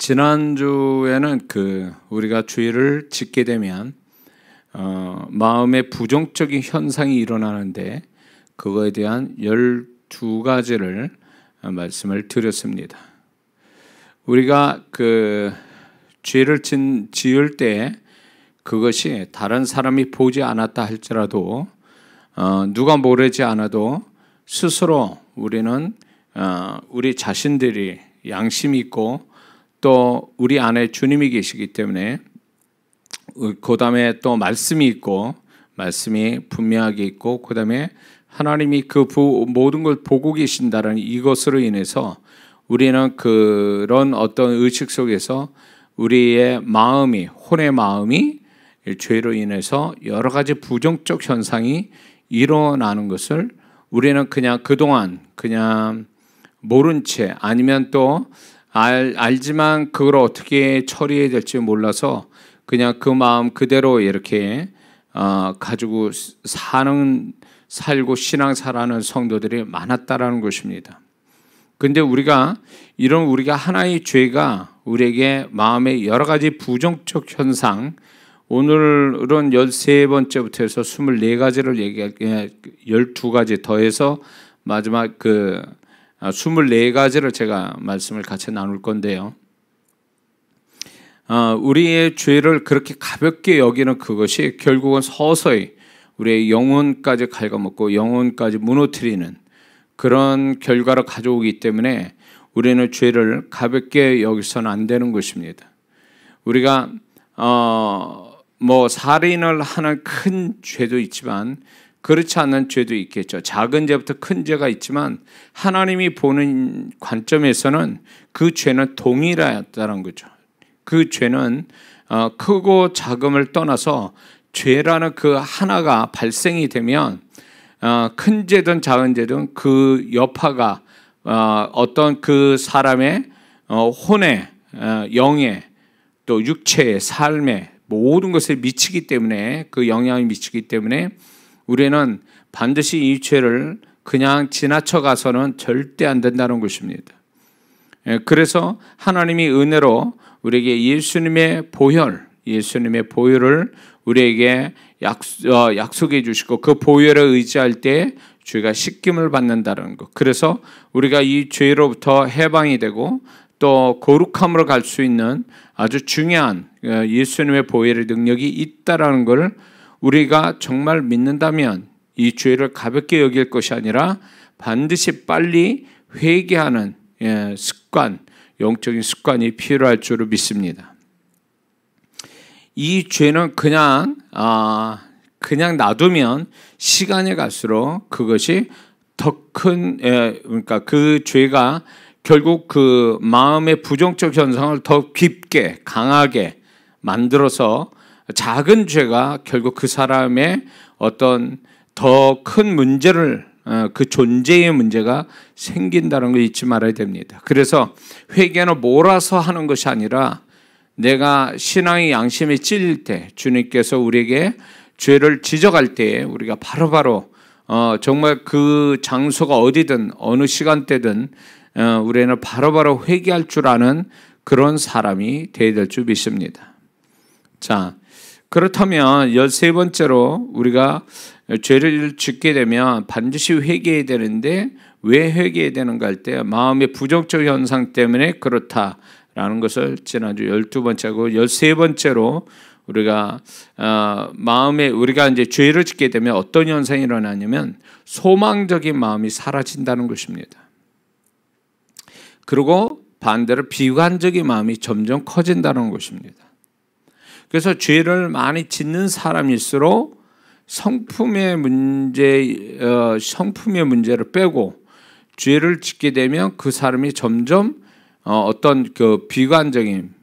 지난주에는 우리가 주의를 짓게 되면 마음의 부정적인 현상이 일어나는데 그거에 대한 12가지를 말씀을 드렸습니다. 우리가 죄를 지을 때 그것이 다른 사람이 보지 않았다 할지라도 누가 모르지 않아도 스스로 우리는 우리 자신들이 양심이 있고 또 우리 안에 주님이 계시기 때문에 그 다음에 또 말씀이 있고 말씀이 분명하게 있고 그 다음에 하나님이 모든 걸 보고 계신다는 이것으로 인해서 우리는 그런 어떤 의식 속에서 우리의 마음이 혼의 마음이 죄로 인해서 여러 가지 부정적 현상이 일어나는 것을 우리는 그냥 그동안 그냥 모른 채 아니면 또 알지만 그걸 어떻게 처리해야 될지 몰라서 그냥 그 마음 그대로 이렇게 가지고 살고 신앙생활하는 성도들이 많았다라는 것입니다. 근데 우리가 하나의 죄가 우리에게 마음의 여러 가지 부정적 현상, 오늘은 13번째부터 해서 24가지를 얘기할게요. 12가지 더해서 마지막 24가지를 제가 말씀을 같이 나눌 건데요. 우리의 죄를 그렇게 가볍게 여기는 그것이 결국은 서서히 우리의 영혼까지 갉아먹고 영혼까지 무너뜨리는 그런 결과를 가져오기 때문에 우리는 죄를 가볍게 여기서는 안 되는 것입니다. 우리가 살인을 하는 큰 죄도 있지만 그렇지 않는 죄도 있겠죠. 작은 죄부터 큰 죄가 있지만 하나님이 보는 관점에서는 그 죄는 동일하다는 거죠. 그 죄는 크고 작음을 떠나서 죄라는 그 하나가 발생이 되면 큰 죄든 작은 죄든 그 여파가 어떤 그 사람의 혼에 영에 또 육체의 삶에 모든 것에 미치기 때문에 그 영향이 미치기 때문에 우리는 반드시 이 죄를 그냥 지나쳐 가서는 절대 안 된다는 것입니다. 그래서 하나님이 은혜로 우리에게 예수님의 보혈을 우리에게 약속해 주시고 그 보혈에 의지할 때 죄가 씻김을 받는다는 것. 그래서 우리가 이 죄로부터 해방이 되고 또 거룩함으로 갈 수 있는 아주 중요한 예수님의 보혈의 능력이 있다라는 걸 우리가 정말 믿는다면 이 죄를 가볍게 여길 것이 아니라 반드시 빨리 회개하는 습관, 영적인 습관이 필요할 줄로 믿습니다. 이 죄는 그냥 놔두면 시간이 갈수록 그것이 더 큰, 그러니까 그 죄가 결국 그 마음의 부정적 현상을 더 깊게 강하게 만들어서 작은 죄가 결국 그 사람의 어떤 더 큰 문제를 그 존재의 문제가 생긴다는 걸 잊지 말아야 됩니다. 그래서 회개는 몰아서 하는 것이 아니라 내가 신앙의 양심이 찔릴 때 주님께서 우리에게 죄를 지적할 때 우리가 바로바로 정말 그 장소가 어디든 어느 시간대든 우리는 바로바로 회개할 줄 아는 그런 사람이 되어야 될 줄 믿습니다. 자, 그렇다면 13번째로 우리가 죄를 짓게 되면 반드시 회개해야 되는데 왜 회개해야 되는가 할 때 마음의 부정적 현상 때문에 그렇다라는 것을 지난주 12번째고 13번째로 우리가 우리가 이제 죄를 짓게 되면 어떤 현상이 일어나냐면 소망적인 마음이 사라진다는 것입니다. 그리고 반대로 비관적인 마음이 점점 커진다는 것입니다. 그래서 죄를 많이 짓는 사람일수록 성품의 문제를 빼고 죄를 짓게 되면 그 사람이 점점 어떤 그 비관적인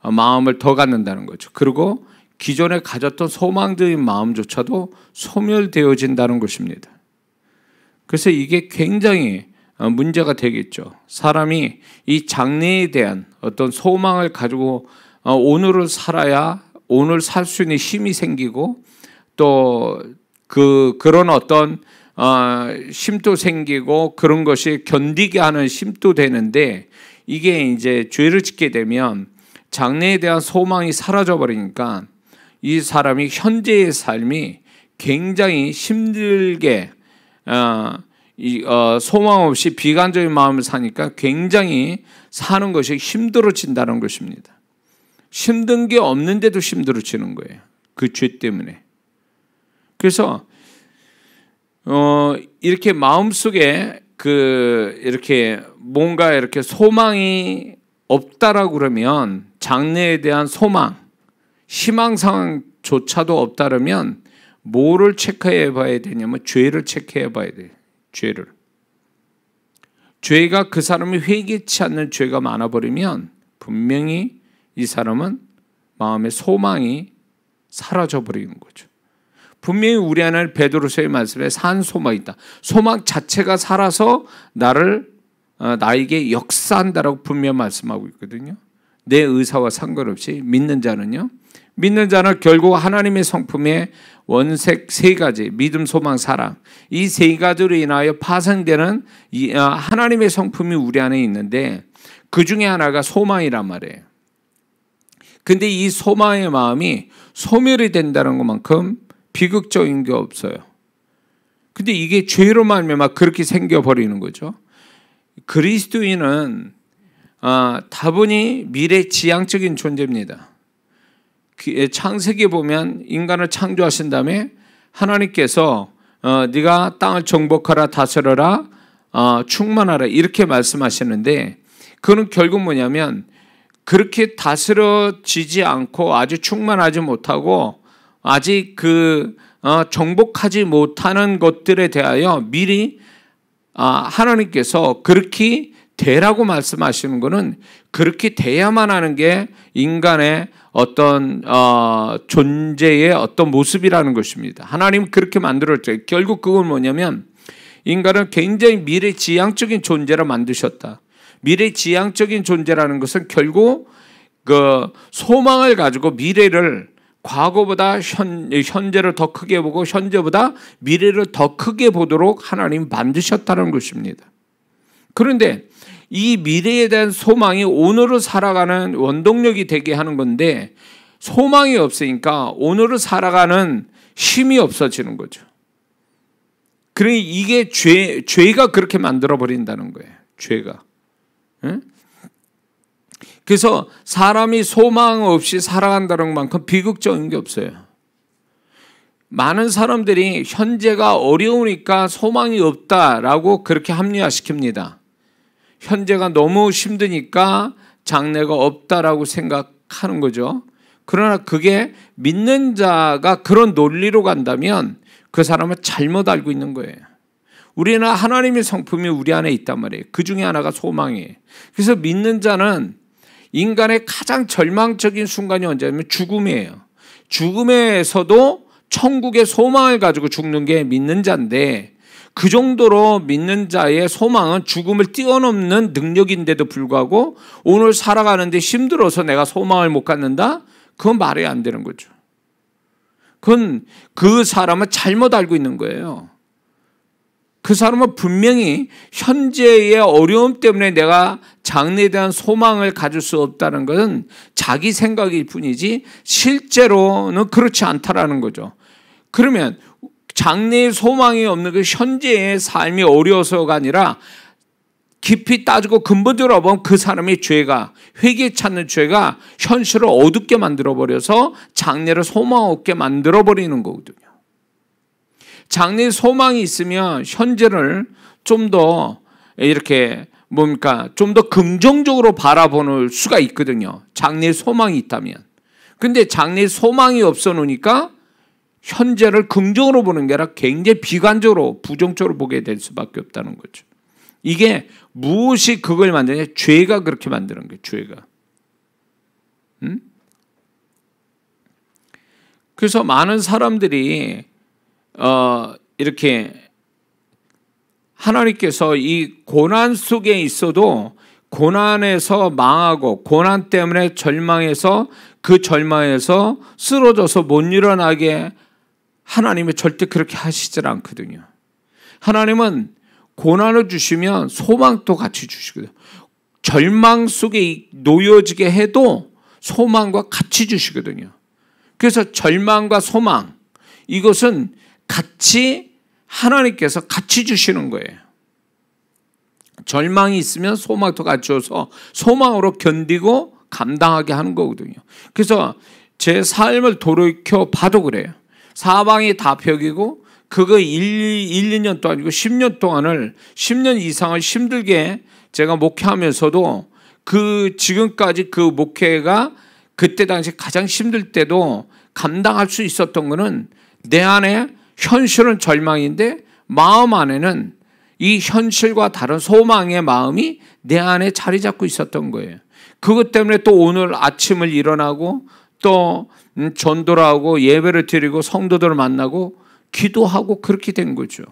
마음을 더 갖는다는 거죠. 그리고 기존에 가졌던 소망적인 마음조차도 소멸되어진다는 것입니다. 그래서 이게 굉장히 문제가 되겠죠. 사람이 이 장래에 대한 어떤 소망을 가지고 오늘을 살아야 오늘 살 수 있는 힘이 생기고 또 그런 어떤 힘도 생기고 그런 것이 견디게 하는 힘도 되는데 이게 이제 죄를 짓게 되면 장래에 대한 소망이 사라져 버리니까 이 사람이 현재의 삶이 굉장히 힘들게 소망 없이 비관적인 마음을 사니까 굉장히 사는 것이 힘들어진다는 것입니다. 힘든 게 없는데도 힘들어지는 거예요. 그 죄 때문에. 그래서 이렇게 마음속에 이렇게 뭔가 이렇게 소망이 없다라고 그러면 장래에 대한 소망, 희망상조차도 없다라면 뭐를 체크해 봐야 되냐면 죄를 체크해 봐야 돼요. 죄가 그 사람이 회개치 않는 죄가 많아버리면 분명히 이 사람은 마음의 소망이 사라져 버리는 거죠. 분명히 우리 안에 베드로서의 말씀에 산 소망이 있다. 소망 자체가 살아서 나에게 역사한다라고 분명히 말씀하고 있거든요. 내 의사와 상관없이 믿는 자는 결국 하나님의 성품의 원색 세 가지, 믿음, 소망, 사랑, 이 세 가지로 인하여 파생되는 하나님의 성품이 우리 안에 있는데 그 중에 하나가 소망이란 말이에요. 근데 이 소망의 마음이 소멸이 된다는 것만큼 비극적인 게 없어요. 근데 이게 죄로 말미암아 그렇게 생겨버리는 거죠. 그리스도인은 다분히 미래지향적인 존재입니다. 창세기에 보면 인간을 창조하신 다음에 하나님께서 네가 땅을 정복하라, 다스려라, 충만하라 이렇게 말씀하시는데 그건 결국 뭐냐면 그렇게 다스려지지 않고 아주 충만하지 못하고 아직 정복하지 못하는 것들에 대하여 미리 하나님께서 그렇게 되라고 말씀하시는 것은 그렇게 돼야만 하는 게 인간의 어떤 존재의 어떤 모습이라는 것입니다. 하나님 그렇게 만들었죠. 결국 그건 뭐냐면 인간은 굉장히 미래지향적인 존재로 만드셨다. 미래지향적인 존재라는 것은 결국 그 소망을 가지고 미래를 과거보다 현재를 더 크게 보고 현재보다 미래를 더 크게 보도록 하나님 만드셨다는 것입니다. 그런데 이 미래에 대한 소망이 오늘을 살아가는 원동력이 되게 하는 건데 소망이 없으니까 오늘을 살아가는 힘이 없어지는 거죠. 그러니 이게 죄가 그렇게 만들어 버린다는 거예요. 죄가. 응? 그래서 사람이 소망 없이 살아간다는 만큼 비극적인 게 없어요. 많은 사람들이 현재가 어려우니까 소망이 없다라고 그렇게 합리화시킵니다. 현재가 너무 힘드니까 장래가 없다라고 생각하는 거죠. 그러나 그게 믿는 자가 그런 논리로 간다면 그 사람은 잘못 알고 있는 거예요. 우리는 하나님의 성품이 우리 안에 있단 말이에요. 그 중에 하나가 소망이에요. 그래서 믿는 자는 인간의 가장 절망적인 순간이 언제냐면 죽음이에요. 죽음에서도 천국의 소망을 가지고 죽는 게 믿는 자인데 그 정도로 믿는 자의 소망은 죽음을 뛰어넘는 능력인데도 불구하고 오늘 살아가는데 힘들어서 내가 소망을 못 갖는다? 그건 말이 안 되는 거죠. 그건 그 사람은 잘못 알고 있는 거예요. 그 사람은 분명히 현재의 어려움 때문에 내가 장래에 대한 소망을 가질 수 없다는 것은 자기 생각일 뿐이지 실제로는 그렇지 않다라는 거죠. 그러면 장래에 소망이 없는 그 현재의 삶이 어려워서가 아니라 깊이 따지고 근본적으로 보면 그 사람의 죄가 회개 찾는 죄가 현실을 어둡게 만들어버려서 장래를 소망 없게 만들어버리는 거거든요. 장래에 소망이 있으면 현재를 좀 더 이렇게 좀 더 긍정적으로 바라보는 수가 있거든요. 장래에 소망이 있다면. 근데 장래에 소망이 없어 놓으니까 현재를 긍정으로 보는 게 아니라 굉장히 비관적으로 부정적으로 보게 될 수밖에 없다는 거죠. 이게 무엇이 그걸 만드냐? 죄가 그렇게 만드는 거예요. 죄가. 그래서 많은 사람들이 이렇게 하나님께서 이 고난 속에 있어도 고난에서 망하고 고난 때문에 절망해서 그 절망에서 쓰러져서 못 일어나게 하나님은 절대 그렇게 하시질 않거든요. 하나님은 고난을 주시면 소망도 같이 주시거든요. 절망 속에 놓여지게 해도 소망과 같이 주시거든요. 그래서 절망과 소망, 이것은 같이 하나님께서 같이 주시는 거예요. 절망이 있으면 소망도 같이 줘서 소망으로 견디고 감당하게 하는 거거든요. 그래서 제 삶을 돌이켜 봐도 그래요. 사방이 다 벽이고 그거 2년 동안 아니고 10년 동안을 10년 이상을 힘들게 제가 목회하면서도 그 지금까지 그 목회가 그때 당시 가장 힘들 때도 감당할 수 있었던 거는 내 안에 현실은 절망인데 마음 안에는 이 현실과 다른 소망의 마음이 내 안에 자리 잡고 있었던 거예요. 그것 때문에 또 오늘 아침을 일어나고 또 전도를 하고 예배를 드리고 성도들을 만나고 기도하고 그렇게 된 거죠.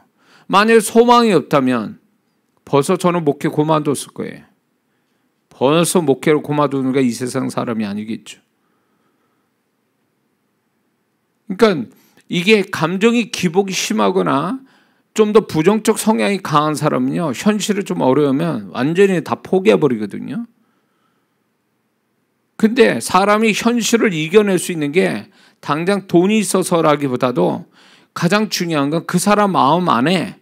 만약에 소망이 없다면 벌써 저는 목회 그만뒀을 거예요. 벌써 목회를 그만두는 게 이 세상 사람이 아니겠죠. 그러니까 이게 감정이 기복이 심하거나 좀 더 부정적 성향이 강한 사람은요, 현실을 좀 어려우면 완전히 다 포기해버리거든요. 근데 사람이 현실을 이겨낼 수 있는 게 당장 돈이 있어서라기보다도 가장 중요한 건 그 사람 마음 안에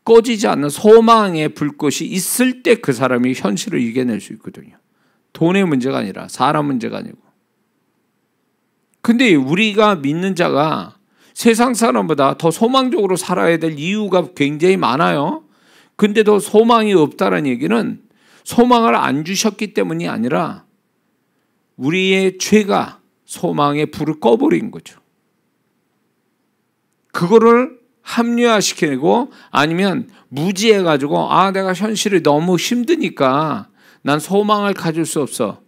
꺼지지 않는 소망의 불꽃이 있을 때 그 사람이 현실을 이겨낼 수 있거든요. 돈의 문제가 아니라 사람 문제가 아니고. 근데 우리가 믿는 자가 세상 사람보다 더 소망적으로 살아야 될 이유가 굉장히 많아요. 근데도 소망이 없다는 얘기는 소망을 안 주셨기 때문이 아니라 우리의 죄가 소망의 불을 꺼버린 거죠. 그거를 합리화시키고 아니면 무지해가지고 내가 현실이 너무 힘드니까 난 소망을 가질 수 없어.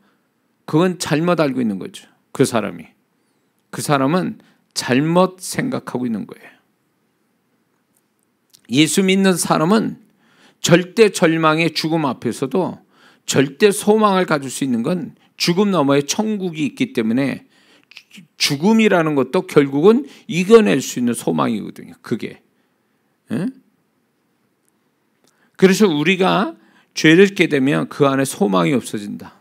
그건 잘못 알고 있는 거죠. 그 사람은 잘못 생각하고 있는 거예요. 예수 믿는 사람은 절대 절망의 죽음 앞에서도 절대 소망을 가질 수 있는 건 죽음 너머에 천국이 있기 때문에 죽음이라는 것도 결국은 이겨낼 수 있는 소망이거든요. 그게. 그래서 우리가 죄를 짓게 되면 그 안에 소망이 없어진다.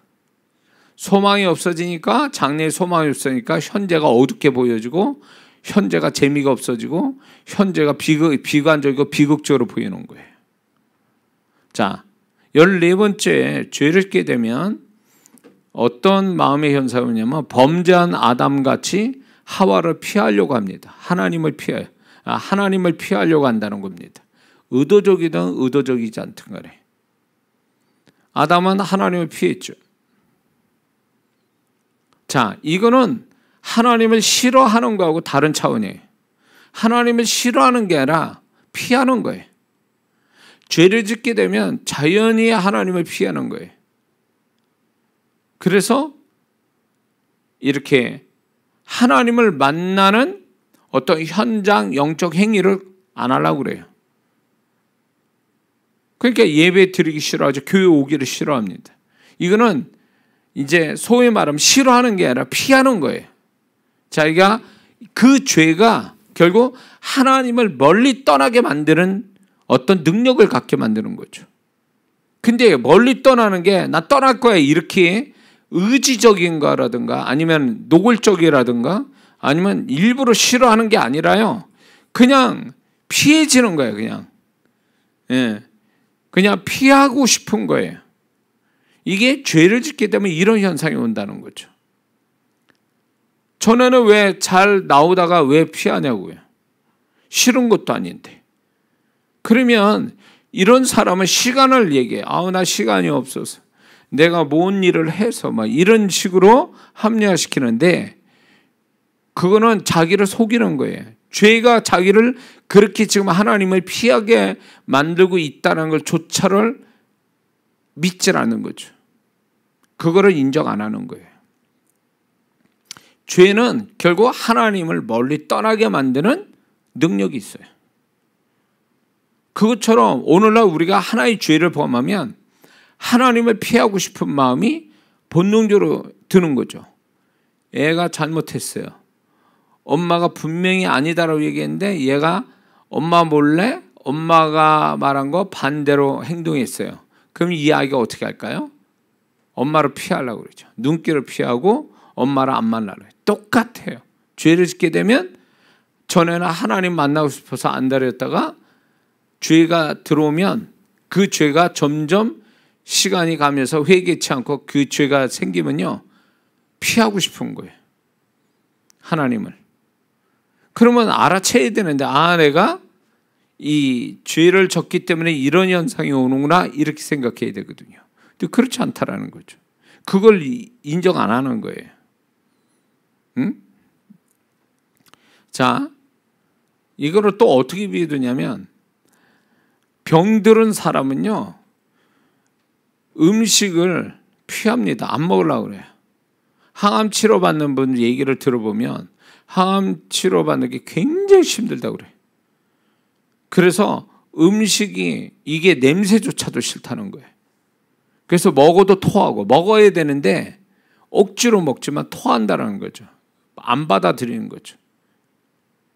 소망이 없어지니까 장래에 소망이 없으니까 현재가 어둡게 보여지고 현재가 재미가 없어지고 현재가 비관적이고 비극적으로 보이는 거예요. 자, 14번째 죄를 짓게 되면 어떤 마음의 현상이냐면 범죄한 아담같이 하와를 피하려고 합니다. 하나님을 피하려고 한다는 겁니다. 의도적이든 의도적이지 않든 간에. 아담은 하나님을 피했죠. 자, 이거는 하나님을 싫어하는 거하고 다른 차원이에요. 하나님을 싫어하는 게 아니라 피하는 거예요. 죄를 짓게 되면 자연히 하나님을 피하는 거예요. 그래서 이렇게 하나님을 만나는 어떤 현장 영적 행위를 안 하려고 그래요. 그러니까 예배 드리기 싫어하죠. 교회 오기를 싫어합니다. 이거는 이제 소위 말하면 싫어하는 게 아니라 피하는 거예요. 자기가 그 죄가 결국 하나님을 멀리 떠나게 만드는 어떤 능력을 갖게 만드는 거죠. 근데 멀리 떠나는 게 나 떠날 거야 이렇게 의지적인 거라든가 아니면 노골적이라든가 아니면 일부러 싫어하는 게 아니라요. 그냥 피해지는 거예요. 그냥 피하고 싶은 거예요. 이게 죄를 짓게 되면 이런 현상이 온다는 거죠. 전에는 왜 잘 나오다가 왜 피하냐고요. 싫은 것도 아닌데. 그러면 이런 사람은 시간을 얘기해. 나 시간이 없어서. 내가 뭔 일을 해서 막 이런 식으로 합리화시키는데 그거는 자기를 속이는 거예요. 죄가 자기를 그렇게 지금 하나님을 피하게 만들고 있다는 걸 조차를 믿질 않는 거죠. 그거를 인정 안 하는 거예요. 죄는 결국 하나님을 멀리 떠나게 만드는 능력이 있어요. 그것처럼 오늘날 우리가 하나의 죄를 범하면 하나님을 피하고 싶은 마음이 본능적으로 드는 거죠. 애가 잘못했어요. 엄마가 분명히 아니다라고 얘기했는데 얘가 엄마 몰래 엄마가 말한 거 반대로 행동했어요. 그럼 이 아이가 어떻게 할까요? 엄마를 피하려고 그러죠. 눈길을 피하고 엄마를 안 만나려고 해요. 똑같아요. 죄를 짓게 되면 전에는 하나님 만나고 싶어서 안 다녔다가 죄가 들어오면 그 죄가 점점 시간이 가면서 회개치 않고 그 죄가 생기면요, 피하고 싶은 거예요. 하나님을. 그러면 알아채야 되는데, 내가 이 죄를 졌기 때문에 이런 현상이 오는구나, 이렇게 생각해야 되거든요. 근데 그렇지 않다라는 거죠. 그걸 인정 안 하는 거예요. 응? 자, 이거를 또 어떻게 비유되냐면, 병들은 사람은요, 음식을 피합니다. 안 먹으려고 그래요. 항암 치료받는 분 얘기를 들어보면 항암 치료받는 게 굉장히 힘들다고 그래요. 그래서 음식이 이게 냄새조차도 싫다는 거예요. 그래서 먹어도 토하고, 먹어야 되는데 억지로 먹지만 토한다는 거죠. 안 받아들이는 거죠.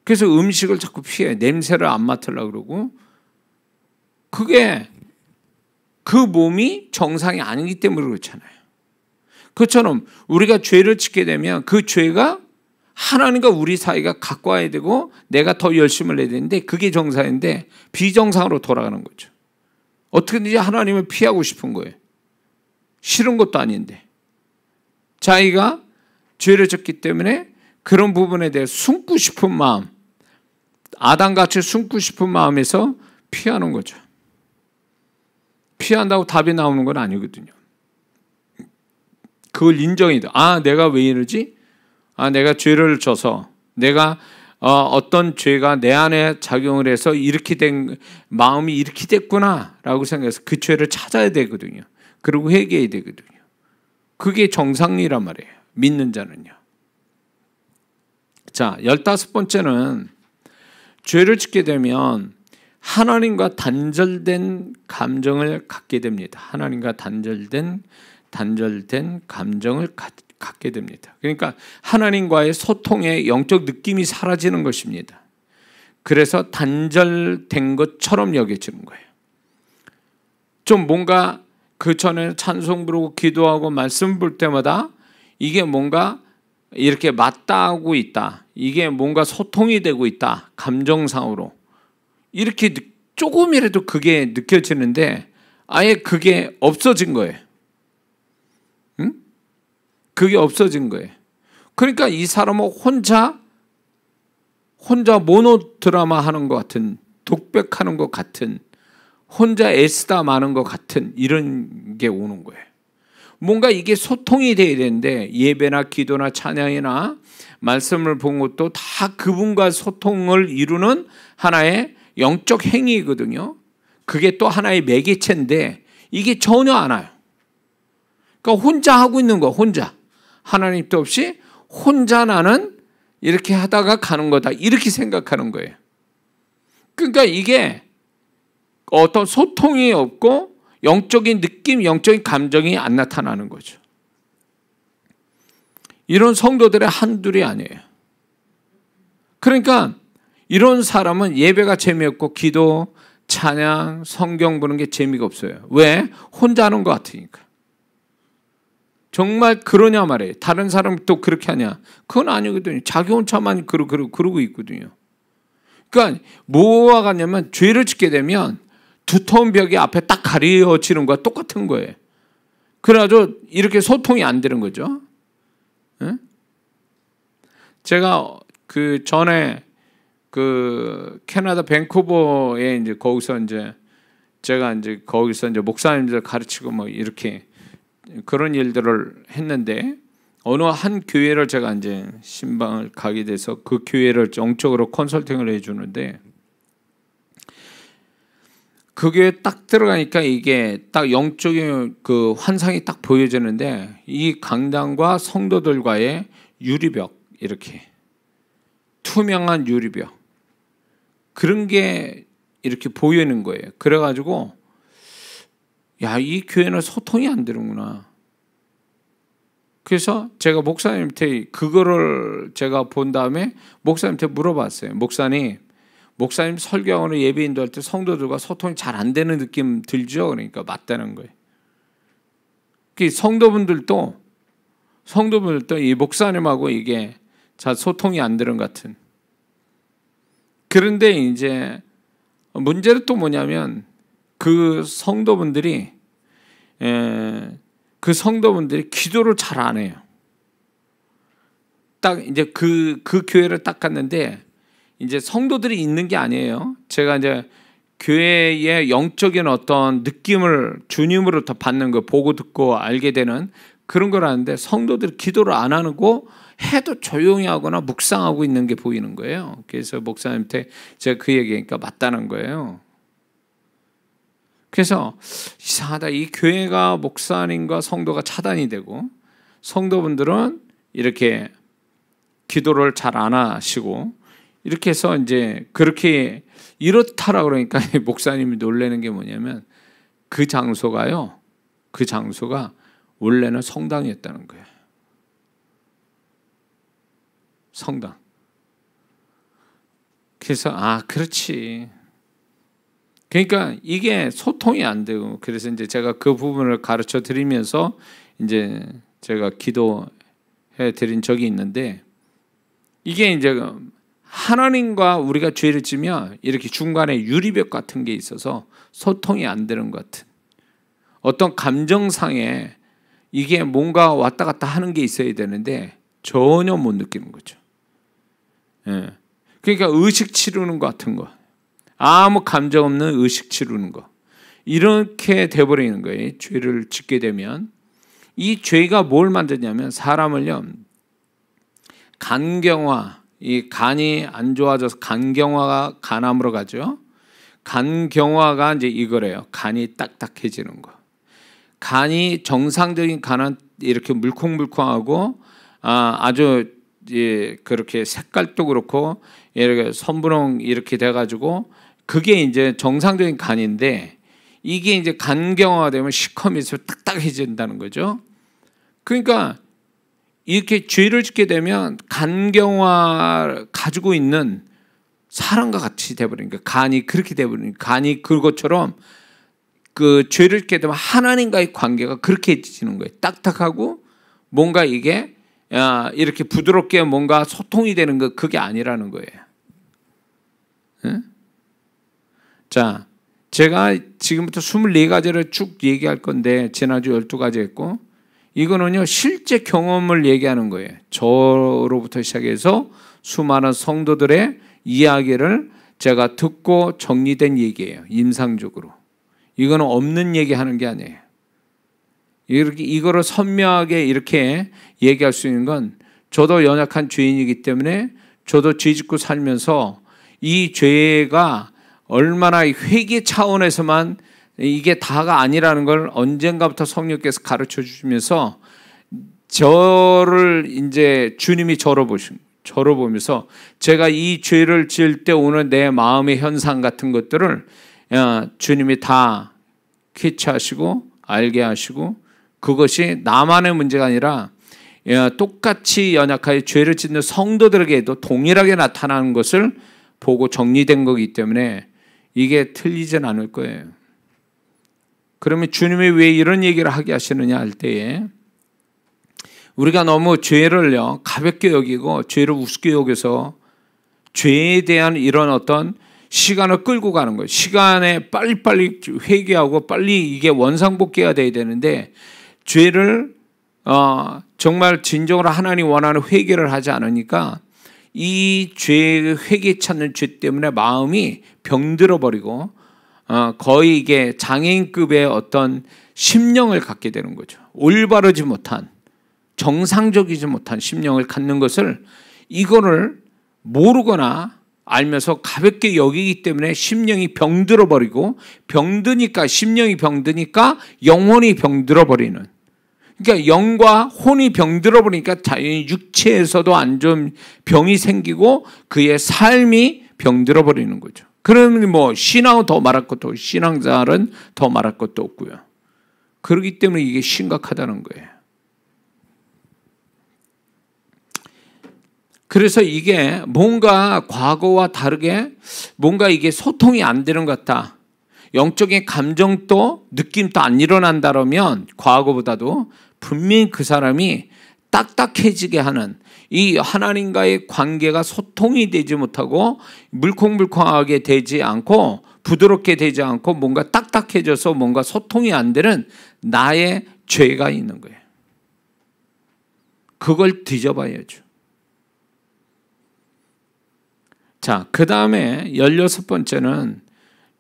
그래서 음식을 자꾸 피해요. 냄새를 안 맡으려고 그러고, 그게 그 몸이 정상이 아니기 때문에 그렇잖아요. 그것처럼 우리가 죄를 짓게 되면 그 죄가 하나님과 우리 사이가 가까워야 되고 내가 더 열심을 내야 되는데 그게 정상인데 비정상으로 돌아가는 거죠. 어떻게든지 하나님을 피하고 싶은 거예요. 싫은 것도 아닌데. 자기가 죄를 졌기 때문에 그런 부분에 대해 숨고 싶은 마음, 아담같이 숨고 싶은 마음에서 피하는 거죠. 피한다고 답이 나오는 건 아니거든요. 그걸 인정해야 돼. 내가 왜 이러지? 내가 죄를 져서, 내가 어떤 죄가 내 안에 작용을 해서 이렇게 된, 마음이 이렇게 됐구나 라고 생각해서 그 죄를 찾아야 되거든요. 그리고 회개해야 되거든요. 그게 정상이란 말이에요. 믿는 자는요. 자, 15번째는 죄를 짓게 되면 하나님과 단절된 감정을 갖게 됩니다. 하나님과 단절된 감정을 갖게 됩니다. 그러니까 하나님과의 소통의 영적 느낌이 사라지는 것입니다. 그래서 단절된 것처럼 여겨지는 거예요. 좀 뭔가 그 전에 찬송 부르고 기도하고 말씀 볼 때마다 이게 뭔가 이렇게 맞닿고 있다. 이게 뭔가 소통이 되고 있다. 감정상으로. 이렇게 조금이라도 그게 느껴지는데 아예 그게 없어진 거예요. 응? 그게 없어진 거예요. 그러니까 이 사람은 혼자 모노드라마 하는 것 같은, 독백하는 것 같은, 혼자 애쓰다 마는 것 같은 이런 게 오는 거예요. 뭔가 이게 소통이 돼야 되는데 예배나 기도나 찬양이나 말씀을 본 것도 다 그분과 소통을 이루는 하나의 영적 행위거든요. 그게 또 하나의 매개체인데 이게 전혀 안 와요. 그러니까 혼자 하고 있는 거, 혼자. 하나님도 없이 혼자 나는 이렇게 하다가 가는 거다. 이렇게 생각하는 거예요. 그러니까 이게 어떤 소통이 없고 영적인 느낌, 영적인 감정이 안 나타나는 거죠. 이런 성도들의 한둘이 아니에요. 그러니까 이런 사람은 예배가 재미없고 기도, 찬양, 성경 보는 게 재미가 없어요. 왜? 혼자 하는 것 같으니까. 정말 그러냐 말이에요. 다른 사람은 또 그렇게 하냐? 그건 아니거든요. 자기 혼자만 그러고 있거든요. 그러니까 뭐와 같냐면 죄를 짓게 되면 두터운 벽이 앞에 딱 가려지는 거와 똑같은 거예요. 그래가지고 이렇게 소통이 안 되는 거죠. 네? 제가 그 전에 그 캐나다 밴쿠버에 이제 거기서 이제 제가 이제 거기서 이제 목사님들 가르치고 뭐 이렇게 그런 일들을 했는데 어느 한 교회를 제가 이제 신방을 가게 돼서 그 교회를 영적으로 컨설팅을 해주는데 그 교회 딱 들어가니까 이게 딱 영적인 그 환상이 딱 보여지는데 이 강당과 성도들과의 유리벽 이렇게 투명한 유리벽 그런 게 이렇게 보이는 거예요. 그래가지고 야, 이 교회는 소통이 안 되는구나. 그래서 제가 목사님한테 그거를 제가 본 다음에 목사님한테 물어봤어요. 목사님, 목사님 설교하거나 예배 인도할 때 성도들과 소통이 잘 안 되는 느낌 들죠? 그러니까 맞다는 거예요. 성도분들도 이 목사님하고 이게 잘 소통이 안 되는 것 같은. 그런데 이제 문제는 또 뭐냐면 그 성도분들이 기도를 잘 안 해요. 딱 이제 그 교회를 딱 갔는데 이제 성도들이 있는 게 아니에요. 제가 이제 교회의 영적인 어떤 느낌을 주님으로부터 받는 거 보고 듣고 알게 되는 그런 걸 아는데 성도들이 기도를 안 하고 해도 조용히 하거나 묵상하고 있는 게 보이는 거예요. 그래서 목사님한테 제가 그 얘기하니까 맞다는 거예요. 그래서 이상하다. 이 교회가 목사님과 성도가 차단이 되고 성도분들은 이렇게 기도를 잘 안 하시고 이렇게 해서 이제 그렇게 이렇다라 그러니까 목사님이 놀라는 게 뭐냐면 그 장소가 원래는 성당이었다는 거예요. 성당. 그래서 그렇지. 그러니까 이게 소통이 안 되고 그래서 이제 제가 그 부분을 가르쳐 드리면서 이제 제가 기도해 드린 적이 있는데 이게 이제 하나님과 우리가 죄를 지면 이렇게 중간에 유리벽 같은 게 있어서 소통이 안 되는 것 같은 어떤 감정상에 이게 뭔가 왔다 갔다 하는 게 있어야 되는데 전혀 못 느끼는 거죠. 예. 그러니까 의식 치르는 것 같은 거. 아무 감정 없는 의식 치르는 거. 이렇게 돼버리는 거예요. 죄를 짓게 되면. 이 죄가 뭘 만드냐면 사람을요. 간경화. 이 간이 안 좋아져서 간경화가 간암으로 가죠. 간경화가 이제 이거래요. 간이 딱딱해지는 거. 간이 정상적인 간은 이렇게 물컹물컹하고 아주 그렇게 색깔도 그렇고 이렇게 선분홍 이렇게 돼가지고 그게 이제 정상적인 간인데 이게 이제 간경화가 되면 시커면서 딱딱해진다는 거죠. 그러니까 이렇게 죄를 짓게 되면 간경화 가지고 있는 사람과 같이 돼버리니까 간이 그렇게 돼버리니까 간이 그것처럼 그 죄를 짓게 되면 하나님과의 관계가 그렇게 해지는 거예요. 딱딱하고 뭔가 이게 이렇게 부드럽게 뭔가 소통이 되는 거 그게 아니라는 거예요. 네? 자, 제가 지금부터 24가지를 쭉 얘기할 건데 지난주 12가지 했고 이거는요 실제 경험을 얘기하는 거예요. 저로부터 시작해서 수많은 성도들의 이야기를 제가 듣고 정리된 얘기예요. 임상적으로. 이거는 없는 얘기하는 게 아니에요. 이거를 선명하게 이렇게 얘기할 수 있는 건 저도 연약한 죄인이기 때문에 저도 죄 짓고 살면서 이 죄가 얼마나 회개 차원에서만 이게 다가 아니라는 걸 언젠가부터 성령께서 가르쳐 주시면서 저를 이제 주님이 저를 보면서 제가 이 죄를 지을 때 오는 내 마음의 현상 같은 것들을 주님이 다 캐치하시고 알게 하시고 그것이 나만의 문제가 아니라 똑같이 연약하게 죄를 짓는 성도들에게도 동일하게 나타나는 것을 보고 정리된 거기 때문에 이게 틀리진 않을 거예요. 그러면 주님이 왜 이런 얘기를 하게 하시느냐 할 때에 우리가 너무 죄를요 가볍게 여기고 죄를 우습게 여겨서 죄에 대한 이런 어떤 시간을 끌고 가는 거예요. 시간에 빨리빨리 회개하고 빨리 이게 원상복귀가 돼야 되는데 죄를 정말 진정으로 하나님 원하는 회개를 하지 않으니까 이 죄의 회개 찾는 죄 때문에 마음이 병들어 버리고 거의 이게 장애인급의 어떤 심령을 갖게 되는 거죠. 올바르지 못한 정상적이지 못한 심령을 갖는 것을 이거를 모르거나 알면서 가볍게 여기기 때문에 심령이 병들어 버리고 병드니까 심령이 병드니까 영혼이 병들어 버리는 그러니까 영과 혼이 병들어 버리니까 자연히 육체에서도 안 좋은 병이 생기고 그의 삶이 병들어 버리는 거죠. 그러면 뭐 신앙은 더 말할 것도 없고 신앙생활은 더 말할 것도 없고요. 그렇기 때문에 이게 심각하다는 거예요. 그래서 이게 뭔가 과거와 다르게 뭔가 이게 소통이 안 되는 것 같다. 영적인 감정도 느낌도 안 일어난다면 과거보다도 분명히 그 사람이 딱딱해지게 하는 이 하나님과의 관계가 소통이 되지 못하고 물컹물컹하게 되지 않고 부드럽게 되지 않고 뭔가 딱딱해져서 뭔가 소통이 안 되는 나의 죄가 있는 거예요. 그걸 뒤져봐야죠. 자, 그 다음에 16번째는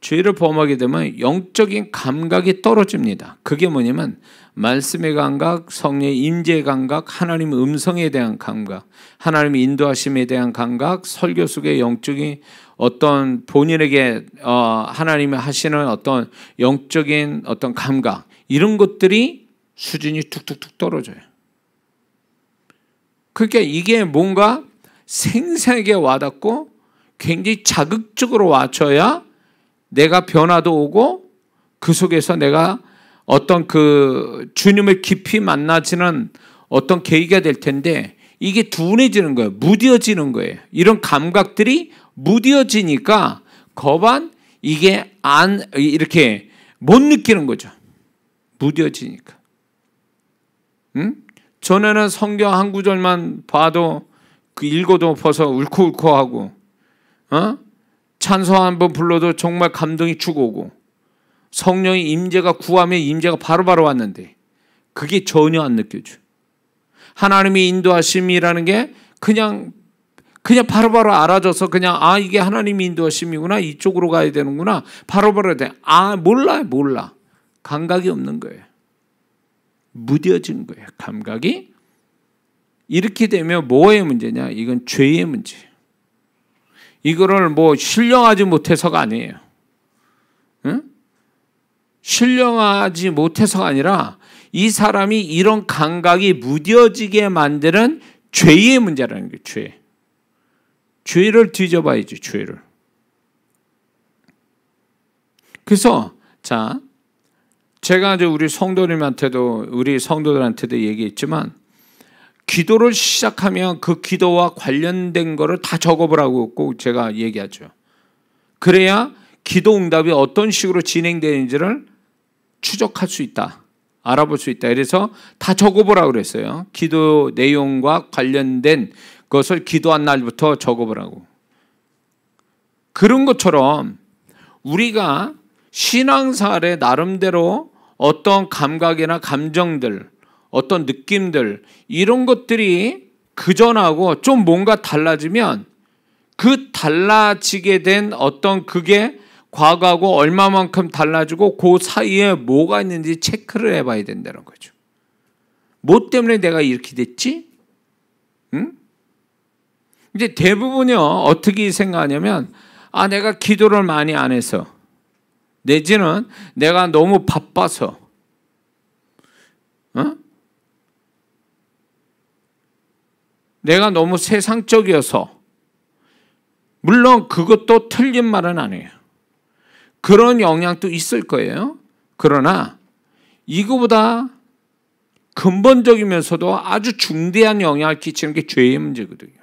죄를 범하게 되면 영적인 감각이 떨어집니다. 그게 뭐냐면 말씀의 감각, 성령의 임재의 감각, 하나님의 음성에 대한 감각, 하나님의 인도하심에 대한 감각, 설교 속의 영적인 어떤 본인에게 하나님이 하시는 어떤 영적인 어떤 감각, 이런 것들이 수준이 툭툭툭 떨어져요. 그러니까 이게 뭔가 생생하게 와닿고 굉장히 자극적으로 와줘야 내가 변화도 오고 그 속에서 내가 어떤 그 주님을 깊이 만나지는 어떤 계기가 될 텐데 이게 둔해지는 거예요. 무뎌지는 거예요. 이런 감각들이 무뎌지니까 거반 이게 이렇게 못 느끼는 거죠. 무뎌지니까. 응? 전에는 성경 한 구절만 봐도 그 읽어도 벌써 울컥울컥하고, 찬송 한번 불러도 정말 감동이 쭉 오고, 성령의 임재가 구하면 임재가 바로바로 왔는데 그게 전혀 안 느껴져. 하나님의 인도하심이라는 게 그냥 바로바로 알아져서 그냥 이게 하나님의 인도하심이구나, 이쪽으로 가야 되는구나, 바로바로 돼. 몰라. 감각이 없는 거예요. 무뎌진 거예요. 감각이. 이렇게 되면 뭐의 문제냐? 이건 죄의 문제예요. 이거를 뭐 신령하지 못해서가 아니에요. 응? 신령하지 못해서가 아니라 이 사람이 이런 감각이 무뎌지게 만드는 죄의 문제라는 거예요. 죄. 죄를 뒤져봐야지, 죄를. 그래서 자, 제가 이제 우리 성도들한테도 얘기했지만, 기도를 시작하면 그 기도와 관련된 거를 다 적어보라고 꼭 제가 얘기하죠. 그래야 기도 응답이 어떤 식으로 진행되는지를 추적할 수 있다, 알아볼 수 있다. 그래서 다 적어보라고 그랬어요. 기도 내용과 관련된 것을 기도한 날부터 적어보라고. 그런 것처럼 우리가 신앙생활에 나름대로 어떤 감각이나 감정들, 어떤 느낌들, 이런 것들이 그전하고 좀 뭔가 달라지면 그 달라지게 된 어떤 그게 과거하고 얼마만큼 달라지고 그 사이에 뭐가 있는지 체크를 해봐야 된다는 거죠. 뭐 때문에 내가 이렇게 됐지? 응? 이제 대부분이요, 어떻게 생각하냐면, 내가 기도를 많이 안 해서, 내지는 내가 너무 바빠서, 내가 너무 세상적이어서. 물론 그것도 틀린 말은 아니에요. 그런 영향도 있을 거예요. 그러나 이거보다 근본적이면서도 아주 중대한 영향을 끼치는 게 죄의 문제거든요.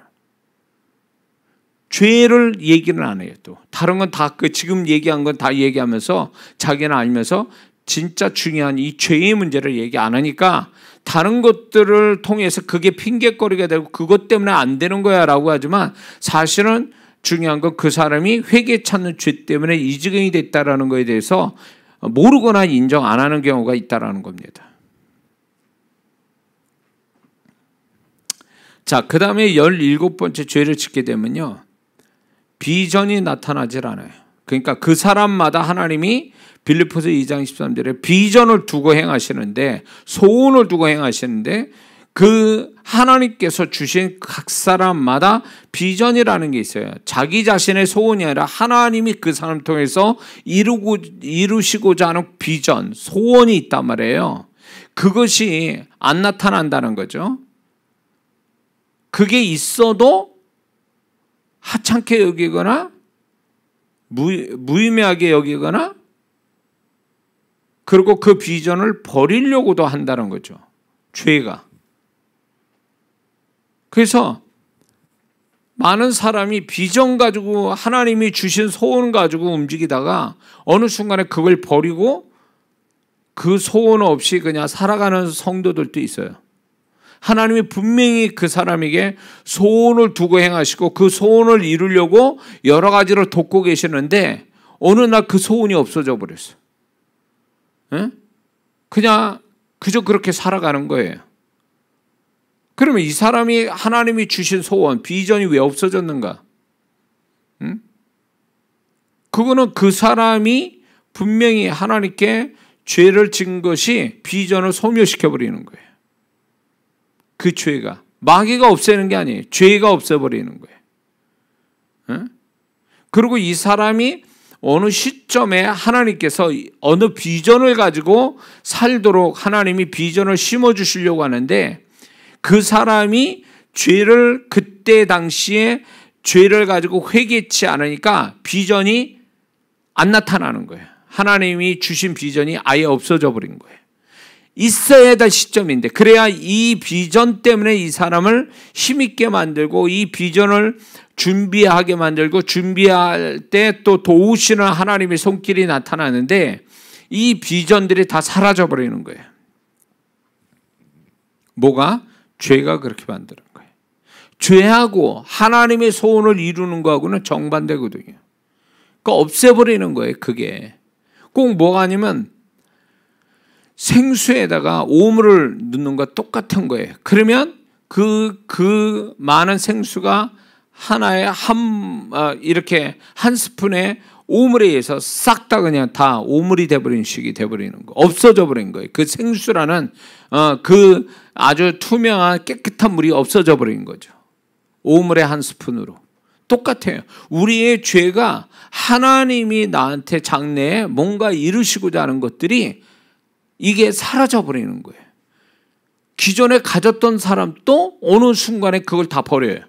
죄를 얘기는 안 해요. 또 다른 건 다 지금 얘기한 건 다 얘기하면서 자기는 알면서 진짜 중요한 이 죄의 문제를 얘기 안 하니까 다른 것들을 통해서 그게 핑계거리가 되고 그것 때문에 안 되는 거야 라고 하지만, 사실은 중요한 건 그 사람이 회개 찾는 죄 때문에 이 지경이 됐다라는 거에 대해서 모르거나 인정 안 하는 경우가 있다라는 겁니다. 자, 그 다음에 17번째 죄를 짓게 되면요, 비전이 나타나질 않아요. 그러니까 그 사람마다 하나님이 빌립보서 2장 13절에 비전을 두고 행하시는데, 소원을 두고 행하시는데, 그 하나님께서 주신 각 사람마다 비전이라는 게 있어요. 자기 자신의 소원이 아니라 하나님이 그 사람을 통해서 이루시고자 하는 비전, 소원이 있단 말이에요. 그것이 안 나타난다는 거죠. 그게 있어도 하찮게 여기거나 무의미하게 여기거나, 그리고 그 비전을 버리려고도 한다는 거죠. 죄가. 그래서 많은 사람이 비전 가지고 하나님이 주신 소원 가지고 움직이다가 어느 순간에 그걸 버리고 그 소원 없이 그냥 살아가는 성도들도 있어요. 하나님이 분명히 그 사람에게 소원을 두고 행하시고 그 소원을 이루려고 여러 가지를 돕고 계시는데 어느 날 그 소원이 없어져 버렸어요. 그냥 그저 그렇게 살아가는 거예요. 그러면 이 사람이 하나님이 주신 소원, 비전이 왜 없어졌는가? 그거는 그 사람이 분명히 하나님께 죄를 지은 것이 비전을 소멸시켜버리는 거예요. 그 죄가. 마귀가 없애는 게 아니에요. 죄가 없애버리는 거예요. 그리고 이 사람이 어느 시점에 하나님께서 어느 비전을 가지고 살도록 하나님이 비전을 심어주시려고 하는데 그 사람이 죄를 그때 당시에 죄를 가지고 회개치 않으니까 비전이 안 나타나는 거예요. 하나님이 주신 비전이 아예 없어져 버린 거예요. 있어야 될 시점인데 그래야 이 비전 때문에 이 사람을 힘있게 만들고 이 비전을 준비하게 만들고 준비할 때 또 도우시는 하나님의 손길이 나타나는데 이 비전들이 다 사라져 버리는 거예요. 뭐가? 죄가 그렇게 만드는 거예요. 죄하고 하나님의 소원을 이루는 거하고는 정반대거든요. 그러니까 없애버리는 거예요. 그게 꼭 뭐가 아니면 생수에다가 오물을 넣는 거 똑같은 거예요. 그러면 그 많은 생수가 하나에 이렇게 한 스푼에 오물에 의해서 싹 다 그냥 다 오물이 돼버리는 식이 돼버리는 거. 없어져 버린 거예요. 그 생수라는 그 아주 투명한 깨끗한 물이 없어져 버린 거죠. 오물의 한 스푼으로. 똑같아요. 우리의 죄가 하나님이 나한테 장래에 뭔가 이루시고자 하는 것들이 이게 사라져 버리는 거예요. 기존에 가졌던 사람도 어느 순간에 그걸 다 버려요.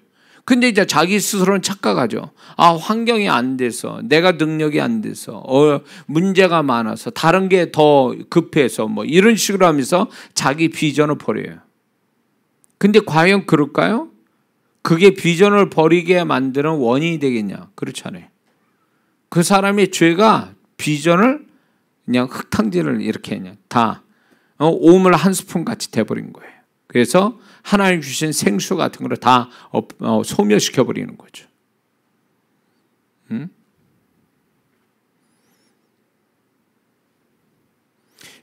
근데 이제 자기 스스로는 착각하죠. 아, 환경이 안 돼서, 내가 능력이 안 돼서, 문제가 많아서, 다른 게 더 급해서, 뭐 이런 식으로 하면서 자기 비전을 버려요. 근데 과연 그럴까요? 그게 비전을 버리게 만드는 원인이 되겠냐? 그렇잖아요. 그 사람의 죄가 비전을 그냥 흙탕질을 이렇게 그냥 다 오물 한 스푼 같이 돼버린 거예요. 그래서 하나님 주신 생수 같은 거를 다 소멸시켜 버리는 거죠.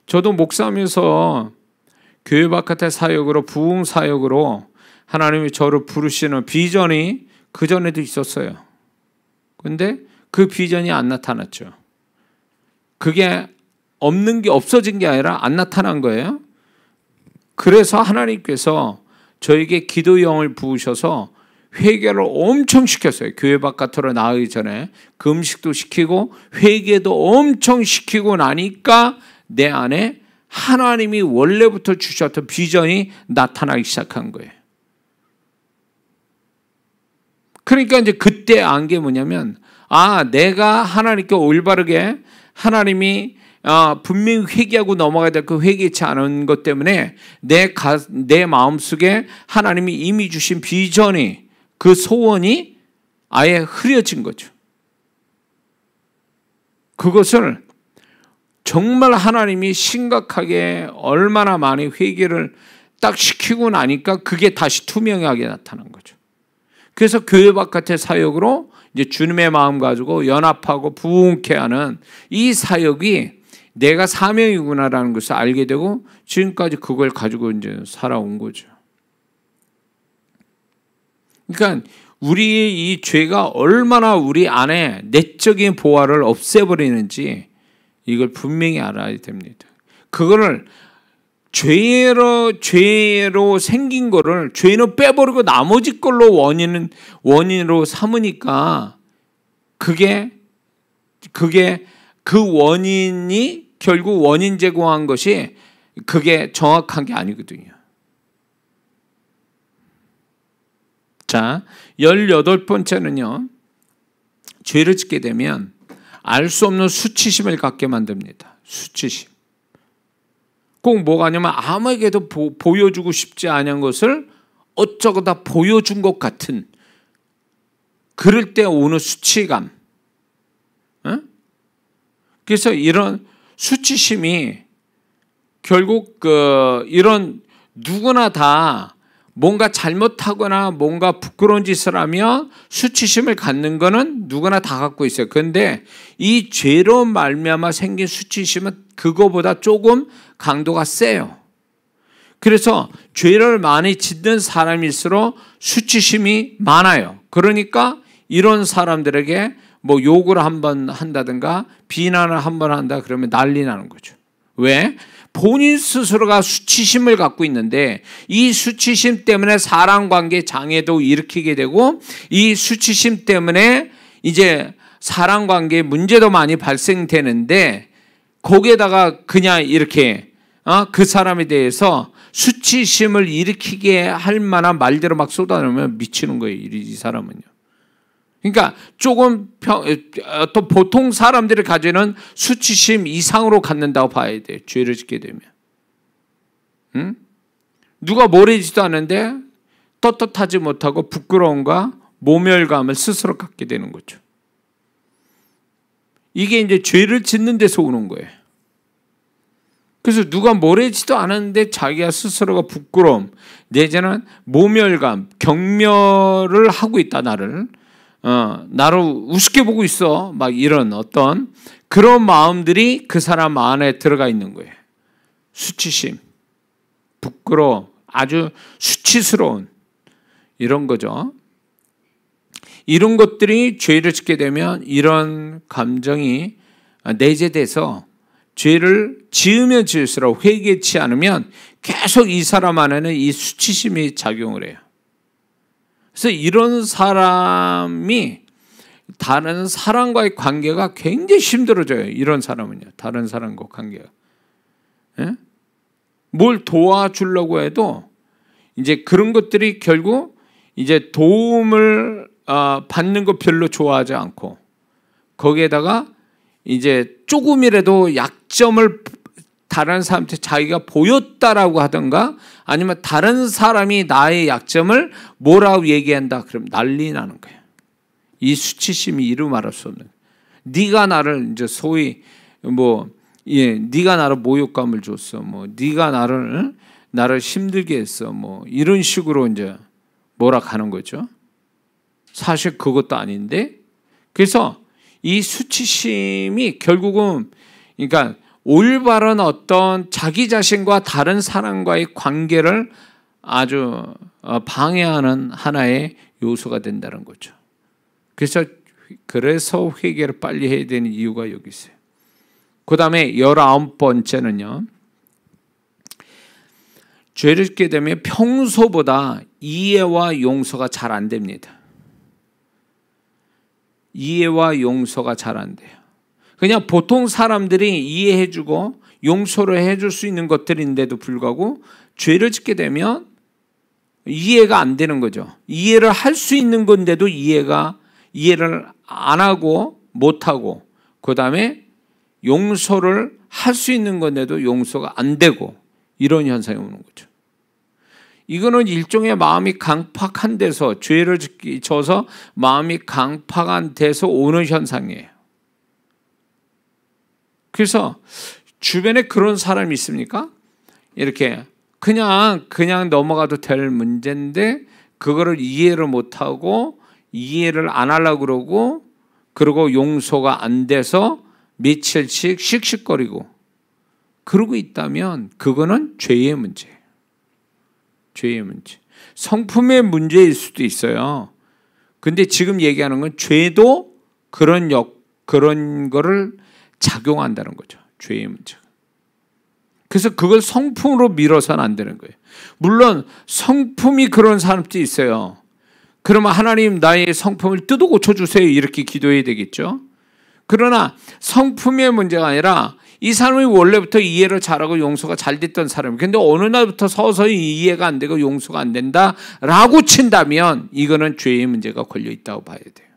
저도 목사하면서 교회 바깥의 사역으로 부흥 사역으로 하나님이 저를 부르시는 비전이 그전에도 있었어요. 그런데 그 비전이 안 나타났죠. 그게 없는 게 없어진 게 아니라 안 나타난 거예요. 그래서 하나님께서 저에게 기도영을 부으셔서 회개를 엄청 시켰어요. 교회 바깥으로 나가기 전에 금식도 시키고 회개도 엄청 시키고 나니까 내 안에 하나님이 원래부터 주셨던 비전이 나타나기 시작한 거예요. 그러니까 이제 그때 안 게 뭐냐면 내가 하나님께 올바르게 하나님이 분명히 회개하고 넘어가야 될 그 회개치 않은 것 때문에 내 마음속에 하나님이 이미 주신 비전이 그 소원이 아예 흐려진 거죠. 그것을 정말 하나님이 심각하게 얼마나 많이 회개를 딱 시키고 나니까 그게 다시 투명하게 나타난 거죠. 그래서 교회 바깥의 사역으로 이제 주님의 마음 가지고 연합하고 부흥케 하는 이 사역이 내가 사명이구나라는 것을 알게 되고 지금까지 그걸 가지고 이제 살아온 거죠. 그러니까 우리의 이 죄가 얼마나 우리 안에 내적인 보화를 없애버리는지 이걸 분명히 알아야 됩니다. 그거를 죄로 생긴 거를 죄는 빼버리고 나머지 걸로 원인으로 삼으니까 그게 그 원인이 결국 원인 제공한 것이 그게 정확한 게 아니거든요. 자, 18번째는요. 죄를 짓게 되면 알 수 없는 수치심을 갖게 만듭니다. 수치심. 꼭 뭐가 아니면 아무에게도 보여주고 싶지 않은 것을 어쩌고 다 보여준 것 같은 그럴 때 오는 수치감. 그래서 이런 수치심이 결국 이런 누구나 다 뭔가 잘못하거나 뭔가 부끄러운 짓을 하면 수치심을 갖는 거는 누구나 다 갖고 있어요. 그런데 이 죄로 말미암아 생긴 수치심은 그거보다 조금 강도가 세요. 그래서 죄를 많이 짓는 사람일수록 수치심이 많아요. 그러니까 이런 사람들에게 뭐 욕을 한번 한다든가 비난을 한번 한다 그러면 난리 나는 거죠. 왜? 본인 스스로가 수치심을 갖고 있는데 이 수치심 때문에 사람관계 장애도 일으키게 되고 이 수치심 때문에 이제 사람관계에 문제도 많이 발생되는데 거기에다가 그냥 이렇게 그 사람에 대해서 수치심을 일으키게 할 만한 말대로 막 쏟아내면 미치는 거예요. 이 사람은요. 그러니까 조금 또 보통 사람들이 가지는 수치심 이상으로 갖는다고 봐야 돼요. 죄를 짓게 되면. 누가 모르지도 않은데 떳떳하지 못하고 부끄러움과 모멸감을 스스로 갖게 되는 거죠. 이게 이제 죄를 짓는 데서 오는 거예요. 그래서 누가 모르지도 않았는데 자기가 스스로가 부끄러움, 내지는 모멸감, 경멸을 하고 있다, 나를 우습게 보고 있어. 막 이런 어떤 그런 마음들이 그 사람 안에 들어가 있는 거예요. 수치심, 부끄러워, 아주 수치스러운 이런 거죠. 이런 것들이 죄를 짓게 되면 이런 감정이 내재돼서 죄를 지으면 지을수록 회개치 않으면 계속 이 사람 안에는 이 수치심이 작용을 해요. 그래서 이런 사람이 다른 사람과의 관계가 굉장히 힘들어져요. 이런 사람은요. 다른 사람과 관계가. 예? 뭘 도와주려고 해도 이제 그런 것들이 결국 이제 도움을 받는 거 별로 좋아하지 않고 거기에다가 이제 조금이라도 약점을 다른 사람한테 자기가 보였다라고 하던가 아니면 다른 사람이 나의 약점을 뭐라고 얘기한다 그럼 난리 나는 거예요. 이 수치심이 이루 말할 수 없는. 네가 나를 이제 소위 네가 나를 모욕감을 줬어. 네가 나를 힘들게 했어. 이런 식으로 이제 뭐라 하는 거죠. 사실 그것도 아닌데. 그래서 이 수치심이 결국은 그러니까 올바른 어떤 자기 자신과 다른 사람과의 관계를 아주 방해하는 하나의 요소가 된다는 거죠. 그래서 회개를 빨리 해야 되는 이유가 여기 있어요. 그 다음에 19번째는요. 죄를 짓게 되면 평소보다 이해와 용서가 잘 안 됩니다. 이해와 용서가 잘 안 돼요. 그냥 보통 사람들이 이해해주고 용서를 해줄 수 있는 것들인데도 불구하고 죄를 짓게 되면 이해가 안 되는 거죠. 이해를 할 수 있는 건데도 이해를 안 하고 못하고 그 다음에 용서를 할 수 있는 건데도 용서가 안 되고 이런 현상이 오는 거죠. 이거는 일종의 마음이 강팍한 데서 죄를 져서 마음이 강팍한 데서 오는 현상이에요. 그래서 주변에 그런 사람이 있습니까? 이렇게 그냥 넘어가도 될 문제인데 그거를 이해를 못하고 이해를 안 하려고 그러고 용서가 안 돼서 며칠씩 씩씩거리고 그러고 있다면 그거는 죄의 문제예요. 죄의 문제. 성품의 문제일 수도 있어요. 근데 지금 얘기하는 건 죄도 그런 거를 작용한다는 거죠. 죄의 문제가. 그래서 그걸 성품으로 밀어서는 안 되는 거예요. 물론 성품이 그런 사람도 있어요. 그러면 하나님 나의 성품을 뜯어 고쳐주세요. 이렇게 기도해야 되겠죠. 그러나 성품의 문제가 아니라 이 사람이 원래부터 이해를 잘하고 용서가 잘 됐던 사람이에요. 근데 어느 날부터 서서히 이해가 안 되고 용서가 안 된다라고 친다면 이거는 죄의 문제가 걸려 있다고 봐야 돼요.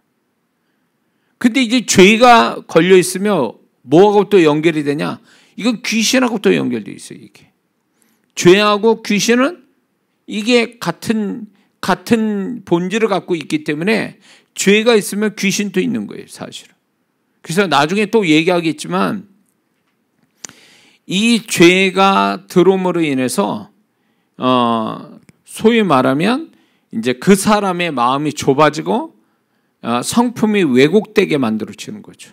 근데 이제 죄가 걸려 있으면 뭐하고 또 연결이 되냐? 이건 귀신하고 또 연결되어 있어요. 이게 죄하고 귀신은 이게 같은 같은 본질을 갖고 있기 때문에 죄가 있으면 귀신도 있는 거예요, 사실은. 그래서 나중에 또 얘기하겠지만 이 죄가 들어옴으로 인해서 소위 말하면 이제 그 사람의 마음이 좁아지고 성품이 왜곡되게 만들어지는 거죠.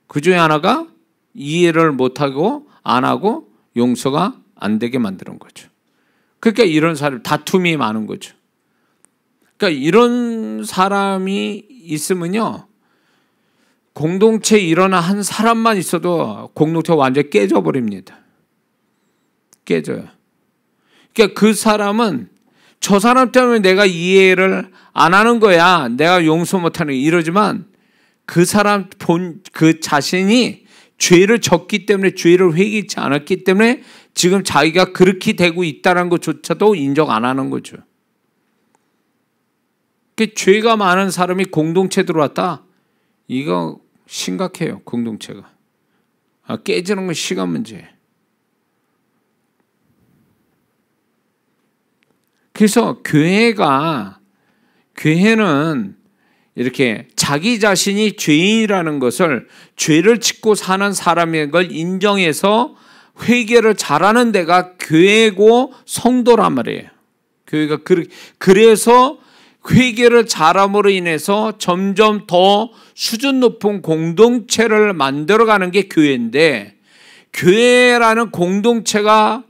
그 중에 하나가 이해를 못하고 안 하고 용서가 안 되게 만드는 거죠. 그러니까 이런 사람 다툼이 많은 거죠. 그러니까 이런 사람이 있으면요, 공동체에 일어나 한 사람만 있어도 공동체가 완전히 깨져버립니다. 깨져요. 그러니까 그 사람은 저 사람 때문에 내가 이해를 안 하는 거야, 내가 용서 못하는 거야, 이러지만 그 사람 그 자신이 죄를 졌기 때문에, 죄를 회개치 않았기 때문에 지금 자기가 그렇게 되고 있다는 것조차도 인정 안 하는 거죠. 죄가 많은 사람이 공동체 들어왔다, 이거 심각해요. 공동체가 깨지는 건 시간 문제예요. 그래서 교회는 이렇게 자기 자신이 죄인이라는 것을, 죄를 짓고 사는 사람인 걸 인정해서 회개를 잘하는 데가 교회고 성도란 말이에요. 교회가 그래서 회개를 잘함으로 인해서 점점 더 수준 높은 공동체를 만들어가는 게 교회인데, 교회라는 공동체가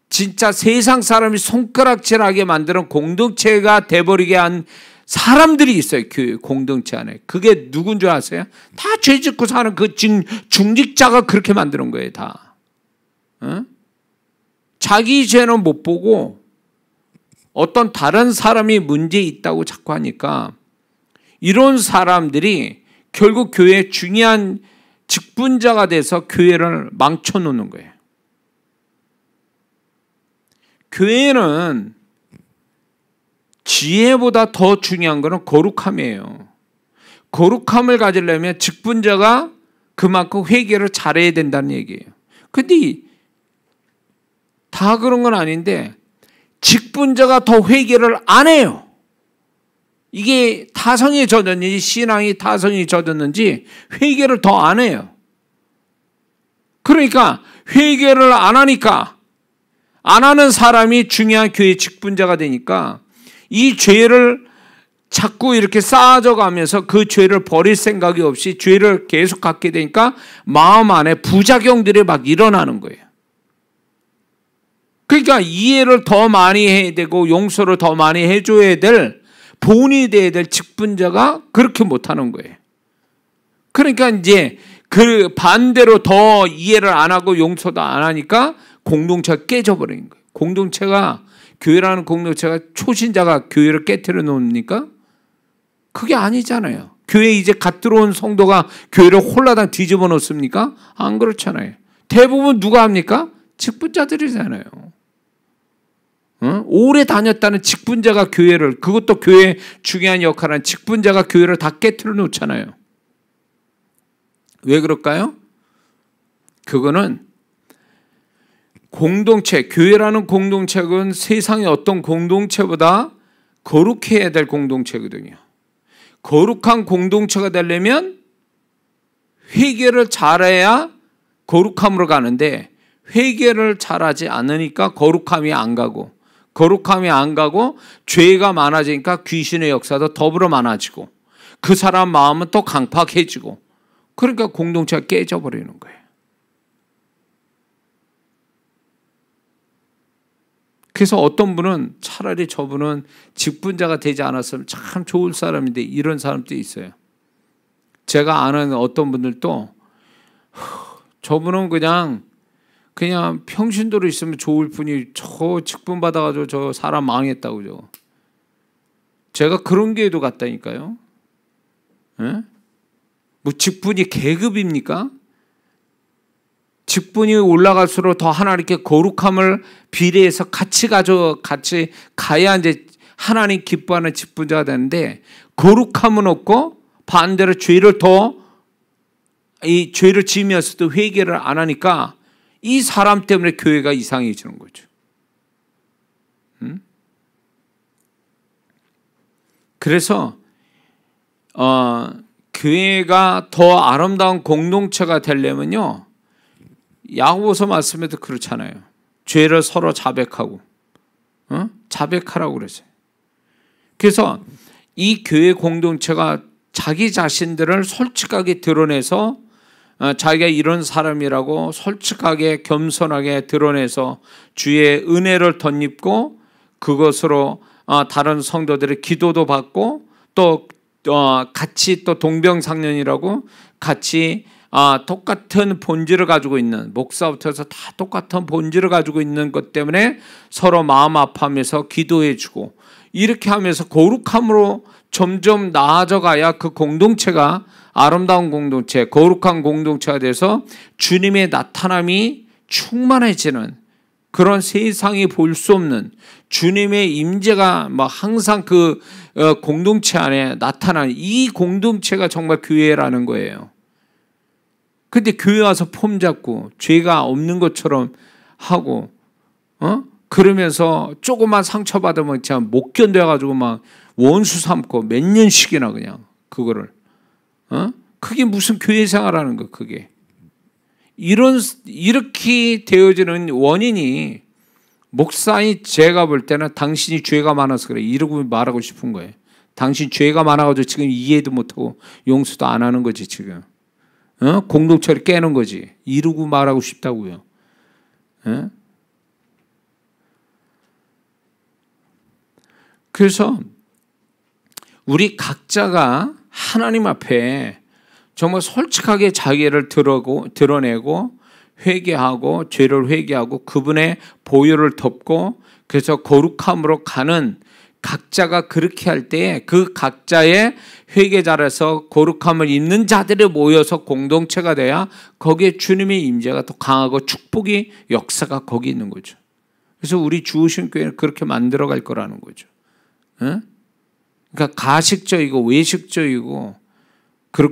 진짜 세상 사람이 손가락질하게 만드는 공동체가 돼버리게 한 사람들이 있어요. 교회 공동체 안에. 그게 누군 줄 아세요? 다 죄 짓고 사는 그 중직자가 그렇게 만드는 거예요, 다. 자기 죄는 못 보고 어떤 다른 사람이 문제 있다고 자꾸 하니까 이런 사람들이 결국 교회의 중요한 직분자가 돼서 교회를 망쳐놓는 거예요. 교회는 지혜보다 더 중요한 것은 거룩함이에요. 거룩함을 가지려면 직분자가 그만큼 회개를 잘해야 된다는 얘기예요. 근데 다 그런 건 아닌데 직분자가 더 회개를 안 해요. 이게 타성이 젖었는지 신앙이 타성이 젖었는지 회개를 더 안 해요. 그러니까 회개를 안 하니까, 안 하는 사람이 중요한 교회 직분자가 되니까 이 죄를 자꾸 이렇게 쌓아져 가면서 그 죄를 버릴 생각이 없이 죄를 계속 갖게 되니까 마음 안에 부작용들이 막 일어나는 거예요. 그러니까 이해를 더 많이 해야 되고 용서를 더 많이 해줘야 될, 본이 돼야 될 직분자가 그렇게 못하는 거예요. 그러니까 이제 그 반대로 더 이해를 안 하고 용서도 안 하니까 공동체가 깨져버리는 거예요. 공동체가, 교회라는 공동체가 초신자가 교회를 깨트려 놓습니까? 그게 아니잖아요. 교회에 이제 갓 들어온 성도가 교회를 홀라당 뒤집어 놓습니까? 안 그렇잖아요. 대부분 누가 합니까? 직분자들이잖아요. 오래 다녔다는 직분자가 교회를, 그것도 교회의 중요한 역할은 직분자가 교회를 다 깨트려 놓잖아요. 왜 그럴까요? 그거는 공동체, 교회라는 공동체는 세상의 어떤 공동체보다 거룩해야 될 공동체거든요. 거룩한 공동체가 되려면 회개를 잘해야 거룩함으로 가는데, 회개를 잘하지 않으니까 거룩함이 안 가고, 거룩함이 안 가고 죄가 많아지니까 귀신의 역사도 더불어 많아지고 그 사람 마음은 또 강팍해지고, 그러니까 공동체가 깨져버리는 거예요. 그래서 어떤 분은 차라리 저분은 직분자가 되지 않았으면 참 좋을 사람인데, 이런 사람도 있어요. 제가 아는 어떤 분들도 저분은 그냥 평신도로 있으면 좋을 뿐이 저 직분 받아가지고 저 사람 망했다고. 저 제가 그런 교회도 갔다니까요. 에? 뭐 직분이 계급입니까? 직분이 올라갈수록 더 하나님께 거룩함을 비례해서 같이 가야 이제 하나님 기뻐하는 직분자가 되는데, 거룩함은 없고 반대로 죄를 지으면서도 회개를 안 하니까 이 사람 때문에 교회가 이상해지는 거죠. 그래서 교회가 더 아름다운 공동체가 되려면요, 야고보서 말씀에도 그렇잖아요. 죄를 서로 자백하고, 자백하라고 그랬어요. 그래서 이 교회 공동체가 자기 자신들을 솔직하게 드러내서 자기가 이런 사람이라고 솔직하게 겸손하게 드러내서 주의 은혜를 덧입고 그것으로 다른 성도들의 기도도 받고 또 같이 또 동병상련이라고 같이 똑같은 본질을 가지고 있는, 목사부터 해서 다 똑같은 본질을 가지고 있는 것 때문에 서로 마음 아파하면서 기도해주고 이렇게 하면서 거룩함으로 점점 나아져 가야 그 공동체가 아름다운 공동체, 거룩한 공동체가 돼서 주님의 나타남이 충만해지는 그런 세상이 볼 수 없는 주님의 임재가 항상 그 공동체 안에 나타나는 이 공동체가 정말 교회라는 거예요. 근데 교회 와서 폼 잡고 죄가 없는 것처럼 하고 그러면서 조금만 상처받으면 참 못 견뎌가지고 막 원수 삼고 몇 년씩이나 그냥 그거를 그게 무슨 교회 생활하는 거 그게. 이렇게 되어지는 원인이 목사인 제가 볼 때는 당신이 죄가 많아서 그래 이러고 말하고 싶은 거예요. 당신 죄가 많아가지고 지금 이해도 못하고 용서도 안 하는 거지 지금. 공동체를 깨는 거지. 이러고 말하고 싶다고요. 그래서 우리 각자가 하나님 앞에 정말 솔직하게 자기를 드러내고 회개하고 죄를 회개하고 그분의 보혈을 덮고 그래서 거룩함으로 가는 각자가 그렇게 할 때 그 각자의 회개자라서 거룩함을 입는 자들이 모여서 공동체가 돼야 거기에 주님의 임재가 더 강하고 축복의 역사가 거기 있는 거죠. 그래서 우리 주우신 교회는 그렇게 만들어갈 거라는 거죠. 그러니까 가식적이고 외식적이고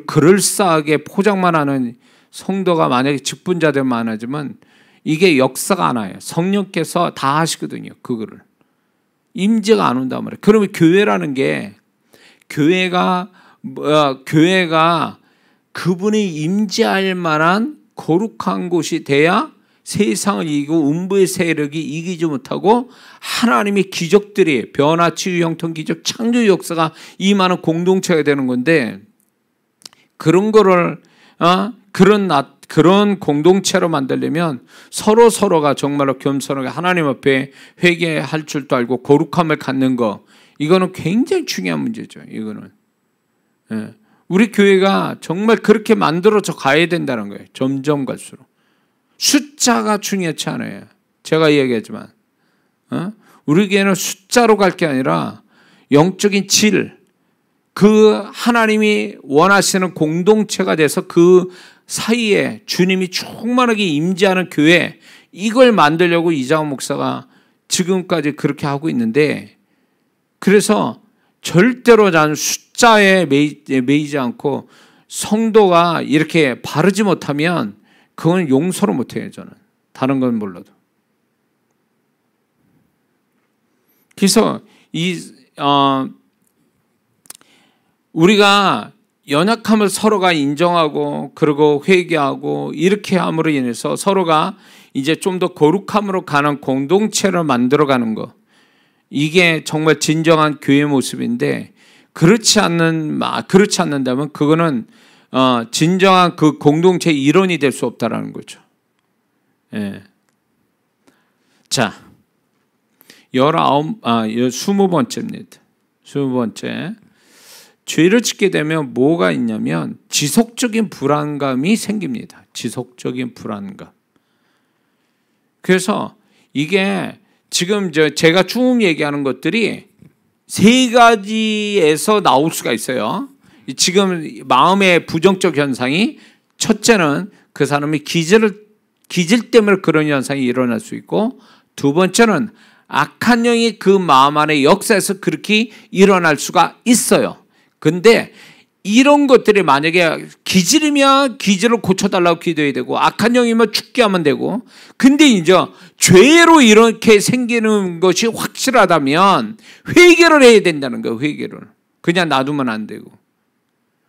그럴싸하게 포장만 하는 성도가 만약에 직분자들 많아지면 이게 역사가 안 와요. 성령께서 다 하시거든요. 그거를. 임재가 안 온단 말이에요. 그러면 교회라는 게 교회가 그분이 임재할 만한 거룩한 곳이 돼야 세상을 이기고 음부의 세력이 이기지 못하고 하나님의 기적들이 변화, 치유, 형통, 기적, 창조 역사가 임하는 공동체가 되는 건데 그런 거를 그런 공동체로 만들려면 서로가 정말로 겸손하게 하나님 앞에 회개할 줄도 알고 거룩함을 갖는 거 이거는 굉장히 중요한 문제죠. 이거는 우리 교회가 정말 그렇게 만들어져 가야 된다는 거예요. 점점 갈수록 숫자가 중요치 않아요. 제가 이야기하지만 우리 교회는 숫자로 갈 게 아니라 영적인 질, 그 하나님이 원하시는 공동체가 돼서 그 사이에 주님이 충만하게 임재하는 교회, 이걸 만들려고 이장원 목사가 지금까지 그렇게 하고 있는데, 그래서 절대로 나는 숫자에 매이지 않고 성도가 이렇게 바르지 못하면 그건 용서를 못해요. 저는 다른 건 몰라도. 그래서 우리가 연약함을 서로가 인정하고 그리고 회개하고 이렇게 함으로 인해서 서로가 이제 좀 더 거룩함으로 가는 공동체를 만들어가는 거, 이게 정말 진정한 교회 모습인데 그렇지 않는다면 그거는 진정한 그 공동체의 일원이 될 수 없다라는 거죠. 예. 자, 20번째입니다. 20번째. 죄를 짓게 되면 뭐가 있냐면 지속적인 불안감이 생깁니다. 지속적인 불안감. 그래서 이게 지금 제가 쭉 얘기하는 것들이 세 가지에서 나올 수가 있어요. 지금 마음의 부정적 현상이, 첫째는 그 사람이 기질 때문에 그런 현상이 일어날 수 있고, 두 번째는 악한 영이 그 마음 안에 역사해서 그렇게 일어날 수가 있어요. 근데 이런 것들이 만약에 기질이면 기질을 고쳐달라고 기도해야 되고, 악한 영이면 죽게 하면 되고, 근데 이제 죄로 이렇게 생기는 것이 확실하다면 회개를 해야 된다는 거예요. 회개를. 그냥 놔두면 안 되고.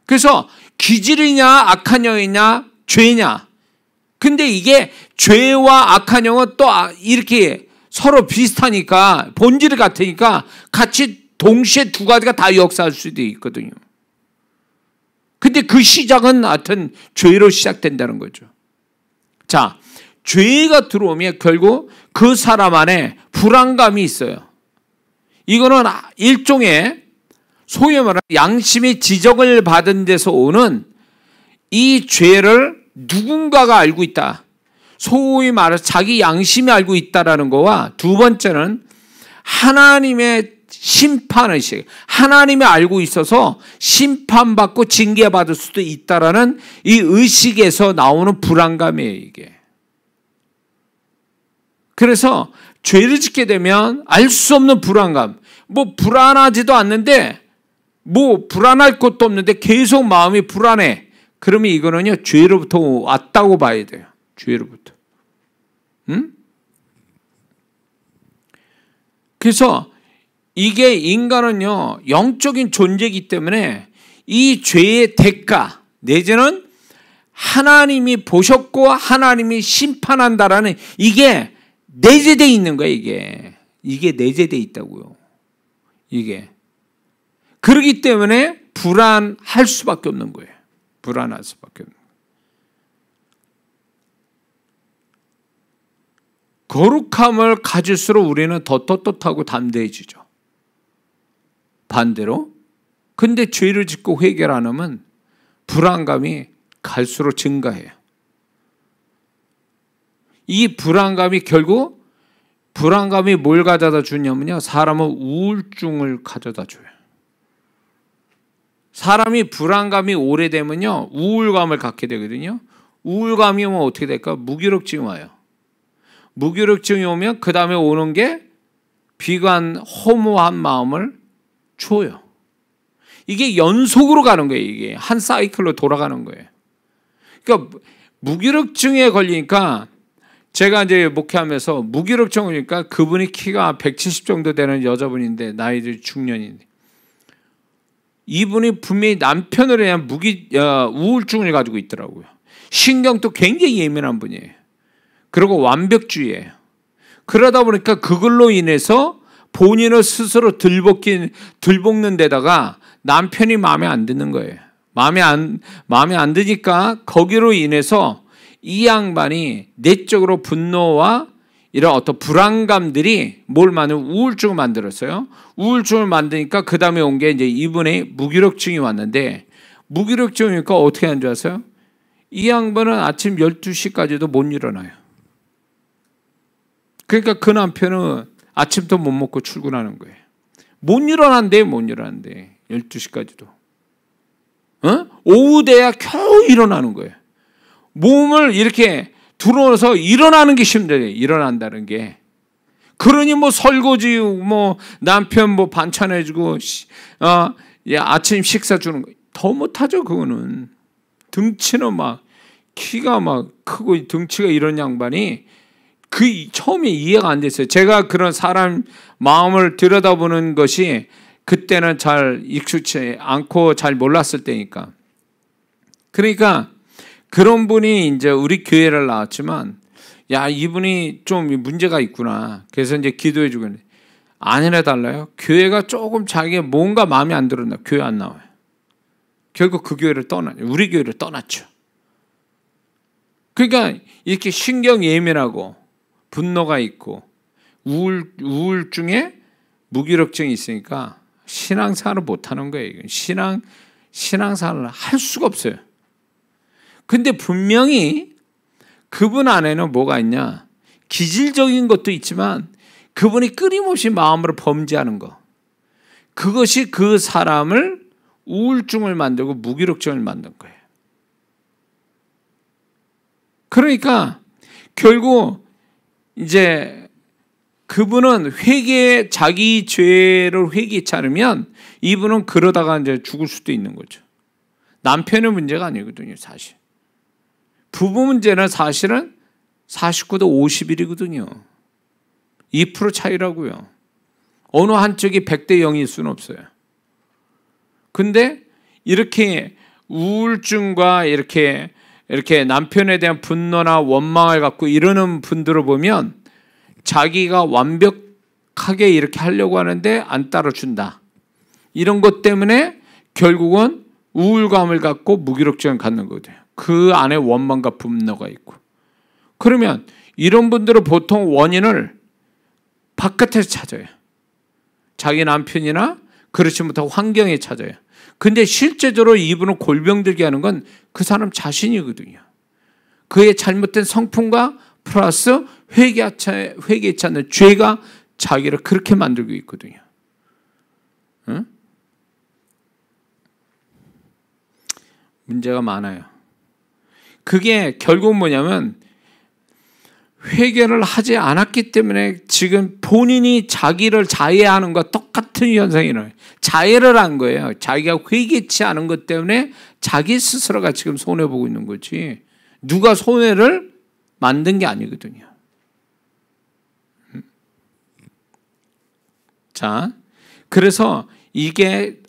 그래서 기질이냐 악한 영이냐 죄냐. 근데 이게 죄와 악한 영은 또 이렇게 서로 비슷하니까 본질이 같으니까 같이 동시에 두 가지가 다 역사할 수도 있거든요. 근데 그 시작은 하여튼 죄로 시작된다는 거죠. 자, 죄가 들어오면 결국 그 사람 안에 불안감이 있어요. 이거는 일종의 소위 말하는 양심의 지적을 받은 데서 오는 이 죄를 누군가가 알고 있다. 소위 말해서 자기 양심이 알고 있다라는 거와 두 번째는 하나님의 심판의식, 하나님이 알고 있어서 심판받고 징계받을 수도 있다라는 이 의식에서 나오는 불안감이에요, 이게. 그래서 죄를 짓게 되면 알 수 없는 불안감, 뭐 불안하지도 않는데 뭐 불안할 것도 없는데 계속 마음이 불안해. 그러면 이거는요 죄로부터 왔다고 봐야 돼요. 죄로부터. 그래서 이게 인간은요 영적인 존재이기 때문에 이 죄의 대가 내지는 하나님이 보셨고 하나님이 심판한다라는 이게 내재되어 있는 거예요. 이게 내재되어 있다고요. 이게 그렇기 때문에 불안할 수밖에 없는 거예요. 불안할 수밖에 없는 거예요. 거룩함을 가질수록 우리는 더 떳떳하고 담대해지죠. 반대로 근데 죄를 짓고 회개를 안 하면 불안감이 갈수록 증가해요. 이 불안감이 결국 불안감이 뭘 가져다 주냐면요 사람은 우울증을 가져다 줘요. 사람이 불안감이 오래되면요 우울감을 갖게 되거든요. 우울감이 오면 어떻게 될까? 무기력증이 와요. 무기력증이 오면 그 다음에 오는 게 비관, 허무한 마음을 줘요. 이게 연속으로 가는 거예요. 이게 한 사이클로 돌아가는 거예요. 그러니까 무기력증에 걸리니까 제가 이제 목회하면서 무기력증 오니까 그분이 키가 170 정도 되는 여자분인데 나이도 중년인데 이분이 분명히 남편을 위한 우울증을 가지고 있더라고요. 신경도 굉장히 예민한 분이에요. 그리고 완벽주의예요. 그러다 보니까 그걸로 인해서 본인을 스스로 들볶는 데다가 남편이 마음에 안 드는 거예요. 마음에 안 드니까 거기로 인해서 이 양반이 내적으로 분노와 이런 어떤 불안감들이 뭘 만든 우울증을 만들었어요. 우울증을 만드니까 그 다음에 온 게 이제 이분의 무기력증이 왔는데 무기력증이니까 어떻게 하는 줄 아세요? 이 양반은 아침 12시까지도 못 일어나요. 그러니까 그 남편은 아침도 못 먹고 출근하는 거예요. 못 일어난대. 12시까지도. 오후 돼야 겨우 일어나는 거예요. 몸을 이렇게 들어서 일어나는 게 힘들어요. 일어난다는 게. 그러니 뭐 설거지, 뭐 남편 뭐 반찬 해주고, 아침 식사 주는 거. 더 못하죠, 그거는. 등치는 막, 키가 막 크고 등치가 이런 양반이 처음에 이해가 안 됐어요. 제가 그런 사람 마음을 들여다보는 것이 그때는 잘 익숙치 않고 잘 몰랐을 때니까. 그러니까 그런 분이 이제 우리 교회를 나왔지만, 야, 이분이 좀 문제가 있구나. 그래서 이제 기도해 주고 있는데, 아니라 달라요. 교회가 조금 자기가 뭔가 마음에 안 들었나, 교회 안 나와요. 결국 그 교회를 우리 교회를 떠났죠. 그러니까 이렇게 신경 예민하고, 분노가 있고, 우울증에 무기력증이 있으니까 신앙생활을 못하는 거예요. 신앙생활을 할 수가 없어요. 근데 분명히 그분 안에는 뭐가 있냐? 기질적인 것도 있지만 그분이 끊임없이 마음으로 범죄하는 거. 그것이 그 사람을 우울증을 만들고 무기력증을 만든 거예요. 그러니까 결국 이제 그분은 자기 죄를 회개치 않으면 이분은 그러다가 이제 죽을 수도 있는 거죠. 남편의 문제가 아니거든요, 사실. 부부 문제는 사실은 49대 51이거든요. 2% 차이라고요. 어느 한쪽이 100대 0일 수는 없어요. 근데 이렇게 우울증과 이렇게 남편에 대한 분노나 원망을 갖고 이러는 분들을 보면 자기가 완벽하게 이렇게 하려고 하는데 안 따라준다. 이런 것 때문에 결국은 우울감을 갖고 무기력증을 갖는 거거든요. 그 안에 원망과 분노가 있고. 그러면 이런 분들은 보통 원인을 바깥에서 찾아요. 자기 남편이나 그렇지 못하고 환경에 찾아요. 근데 실제적으로 이분을 골병들게 하는 건 그 사람 자신이거든요. 그의 잘못된 성품과 플러스 회개치 않는 죄가 자기를 그렇게 만들고 있거든요. 응? 문제가 많아요. 그게 결국 뭐냐면 회개를 하지 않았기 때문에 지금 본인이 자기를 자해하는 것과 똑같은 현상이 일어나요. 자해를 한 거예요. 자기가 회개치 않은 것 때문에 자기 스스로가 지금 손해보고 있는 거지 누가 손해를 만든 게 아니거든요. 자, 그래서 이게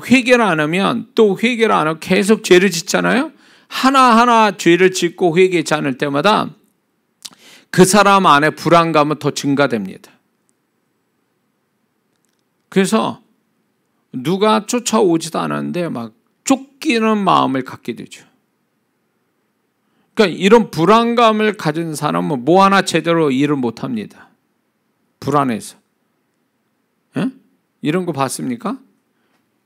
회개를 안 하면 또 회개를 안 하고 계속 죄를 짓잖아요. 하나하나 죄를 짓고 회개하지 않을 때마다 그 사람 안에 불안감은 더 증가됩니다. 그래서 누가 쫓아오지도 않았는데 막 쫓기는 마음을 갖게 되죠. 그러니까 이런 불안감을 가진 사람은 뭐 하나 제대로 일을 못합니다. 불안해서. 에? 이런 거 봤습니까?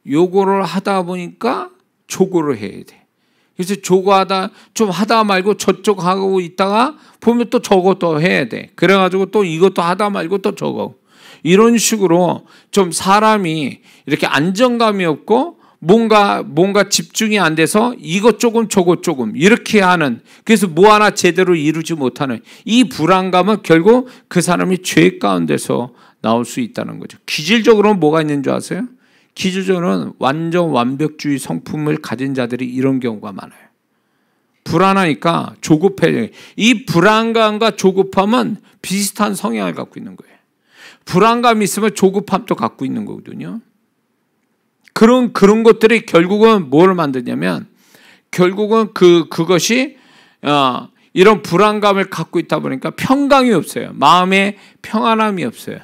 요거를 하다 보니까 저거를 해야 돼. 그래서 저거 좀 하다 말고 저쪽 하고 있다가 보면 또 저것도 해야 돼. 그래가지고 또 이것도 하다 말고 또 저거. 이런 식으로 좀 사람이 이렇게 안정감이 없고 뭔가 집중이 안 돼서 이것 조금 저것 조금 이렇게 하는, 그래서 뭐 하나 제대로 이루지 못하는 이 불안감은 결국 그 사람이 죄 가운데서 나올 수 있다는 거죠. 기질적으로는 뭐가 있는 줄 아세요? 기질적으로는 완전 완벽주의 성품을 가진 자들이 이런 경우가 많아요. 불안하니까 조급해져요. 이 불안감과 조급함은 비슷한 성향을 갖고 있는 거예요. 불안감이 있으면 조급함도 갖고 있는 거거든요. 그런 것들이 결국은 뭘 만드냐면 결국은 그것이 이런 불안감을 갖고 있다 보니까 평강이 없어요. 마음에 평안함이 없어요.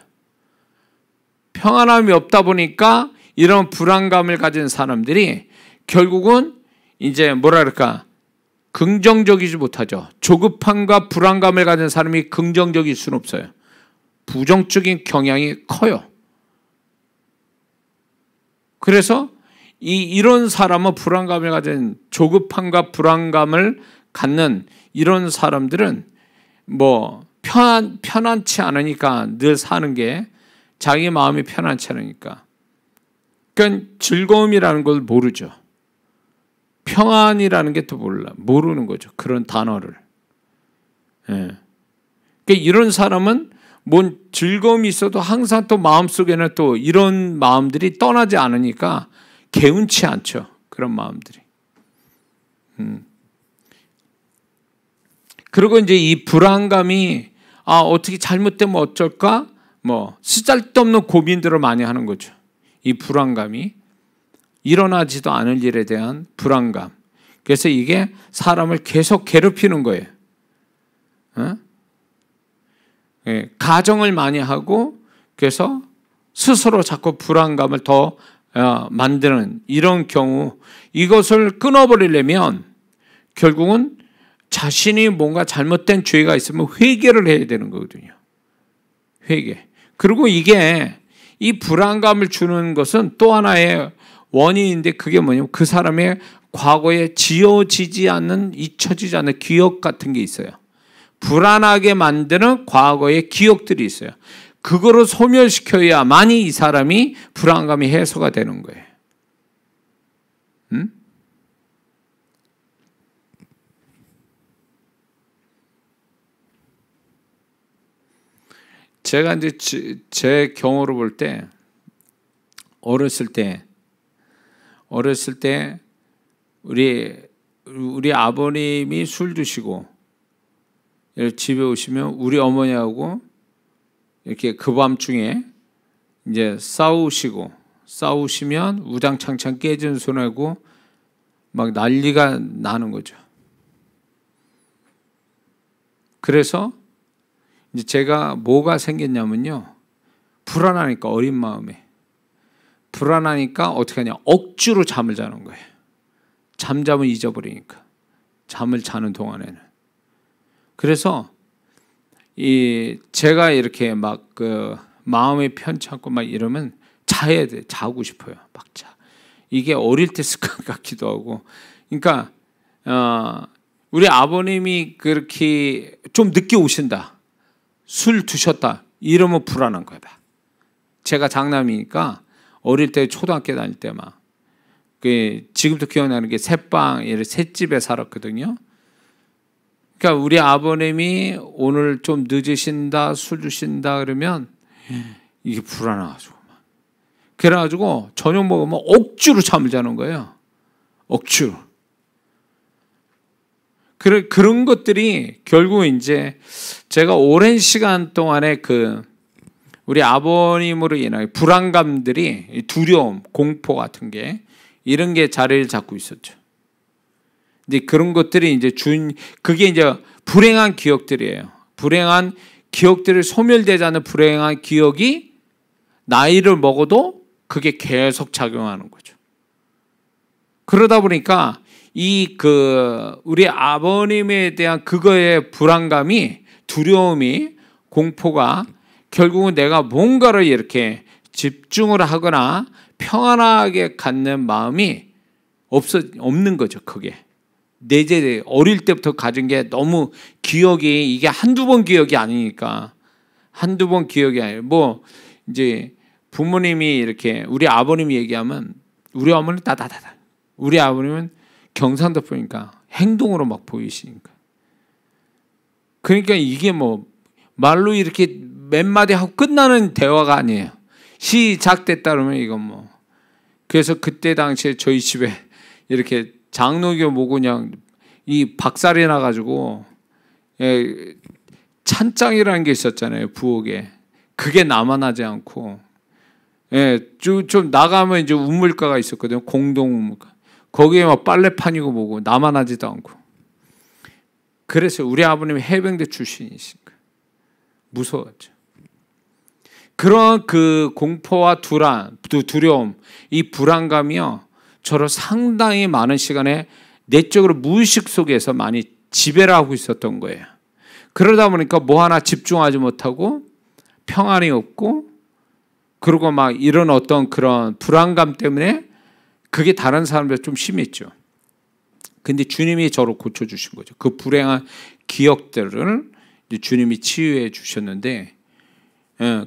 평안함이 없다 보니까 이런 불안감을 가진 사람들이 결국은 이제 긍정적이지 못하죠. 조급함과 불안감을 가진 사람이 긍정적일 수는 없어요. 부정적인 경향이 커요. 그래서 이런 사람은 불안감을 가진 조급함과 불안감을 갖는 이런 사람들은 뭐 편안치 않으니까 늘 사는 게 자기 마음이 편안치 않으니까. 그러니까 즐거움이라는 걸 모르죠. 평안이라는 게 또 모르는 거죠. 그런 단어를. 예. 그러니까 이런 사람은 뭔 즐거움이 있어도 항상 또 마음속에는 또 이런 마음들이 떠나지 않으니까 개운치 않죠. 그런 마음들이. 그리고 이제 이 불안감이 어떻게 잘못되면 어쩔까? 뭐 쓰잘데없는 고민들을 많이 하는 거죠. 이 불안감이 일어나지도 않을 일에 대한 불안감. 그래서 이게 사람을 계속 괴롭히는 거예요. 가정을 많이 하고 그래서 스스로 자꾸 불안감을 더 만드는 이런 경우, 이것을 끊어버리려면 결국은 자신이 뭔가 잘못된 죄가 있으면 회개를 해야 되는 거거든요. 회개. 그리고 이 불안감을 주는 것은 또 하나의 원인인데 그게 뭐냐면 그 사람의 과거에 지워지지 않는, 잊혀지지 않는 기억 같은 게 있어요. 불안하게 만드는 과거의 기억들이 있어요. 그거를 소멸시켜야만이 이 사람이 불안감이 해소가 되는 거예요. 제가 이제 제 경우로 볼 때 어렸을 때 우리 아버님이 술 드시고 집에 오시면 우리 어머니하고 이렇게 그 밤중에 이제 싸우시고 싸우시면 우당창창 깨진 손하고 막 난리가 나는 거죠. 그래서 이제 제가 뭐가 생겼냐면요. 불안하니까, 어린 마음에. 불안하니까 어떻게 하냐. 억지로 잠을 자는 거예요. 잠자면 잊어버리니까. 잠을 자는 동안에는. 그래서 제가 이렇게 막 마음이 편찮고 막 이러면 자야 돼. 자고 싶어요. 막 자. 이게 어릴 때 습관 같기도 하고. 그러니까 우리 아버님이 그렇게 좀 늦게 오신다. 술 드셨다. 이러면 불안한 거야. 제가 장남이니까 어릴 때 초등학교 다닐 때 막 지금도 기억나는 게 셋집에 살았거든요. 그러니까 우리 아버님이 오늘 좀 늦으신다, 술 드신다 그러면 이게 불안해가지고 그래가지고 저녁 먹으면 억지로 잠을 자는 거예요. 억지로. 그런 것들이 결국 이제 제가 오랜 시간 동안에 우리 아버님으로 인한 불안감들이, 두려움, 공포 같은 게 이런 게 자리를 잡고 있었죠. 근데 그런 것들이 이제 그게 이제 불행한 기억들이에요. 불행한 기억들이 소멸되지 않는 불행한 기억이 나이를 먹어도 그게 계속 작용하는 거죠. 그러다 보니까 우리 아버님에 대한 그거의 불안감이, 두려움이, 공포가 결국은 내가 뭔가를 이렇게 집중을 하거나 평안하게 갖는 마음이 없는 거죠. 그게 내재 어릴 때부터 가진 게 너무 기억이, 이게 한두 번 기억이 아니니까. 한두 번 기억이 아니에요. 뭐 이제 부모님이 이렇게 우리 아버님이 얘기하면 우리 어머니 따다다다. 우리 아버님은 경상도 보니까 행동으로 막 보이시니까. 그러니까 이게 뭐 말로 이렇게 몇 마디 하고 끝나는 대화가 아니에요. 시작됐다 그러면 이건 뭐. 그래서 그때 당시에 저희 집에 이렇게 장로교 모그냥 이 박살이 나가지고 찬장이라는 게 있었잖아요. 부엌에. 그게 남아나지 않고, 좀 나가면 이제 우물가가 있었거든요. 공동 우물가. 거기에 막 빨래판이고 뭐고 남아나지도 않고. 그래서 우리 아버님이 해병대 출신이시니까 무서웠죠. 그런 공포와 두려움, 이 불안감이요, 저를 상당히 많은 시간에 내적으로 무의식 속에서 많이 지배를 하고 있었던 거예요. 그러다 보니까 뭐 하나 집중하지 못하고 평안이 없고, 그리고 막 이런 어떤 그런 불안감 때문에 그게 다른 사람들 좀 심했죠. 근데 주님이 저를 고쳐주신 거죠. 그 불행한 기억들을 주님이 치유해 주셨는데,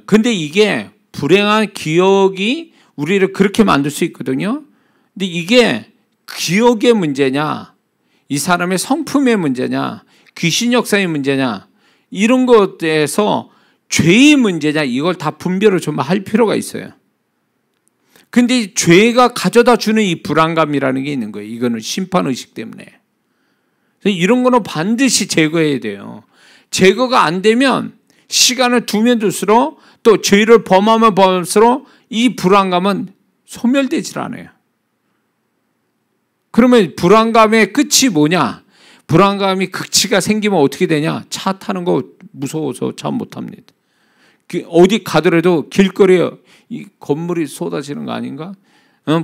근데 이게 불행한 기억이 우리를 그렇게 만들 수 있거든요. 근데 이게 기억의 문제냐, 이 사람의 성품의 문제냐, 귀신 역사의 문제냐, 이런 것에서 죄의 문제냐, 이걸 다 분별을 좀 할 필요가 있어요. 근데 죄가 가져다 주는 이 불안감이라는 게 있는 거예요. 이거는 심판의식 때문에. 이런 거는 반드시 제거해야 돼요. 제거가 안 되면 시간을 두면 둘수록, 또 죄를 범하면 범할수록 이 불안감은 소멸되질 않아요. 그러면 불안감의 끝이 뭐냐? 불안감이 극치가 생기면 어떻게 되냐? 차 타는 거 무서워서 차 못 탑니다. 어디 가더라도 길거리에 이 건물이 쏟아지는 거 아닌가?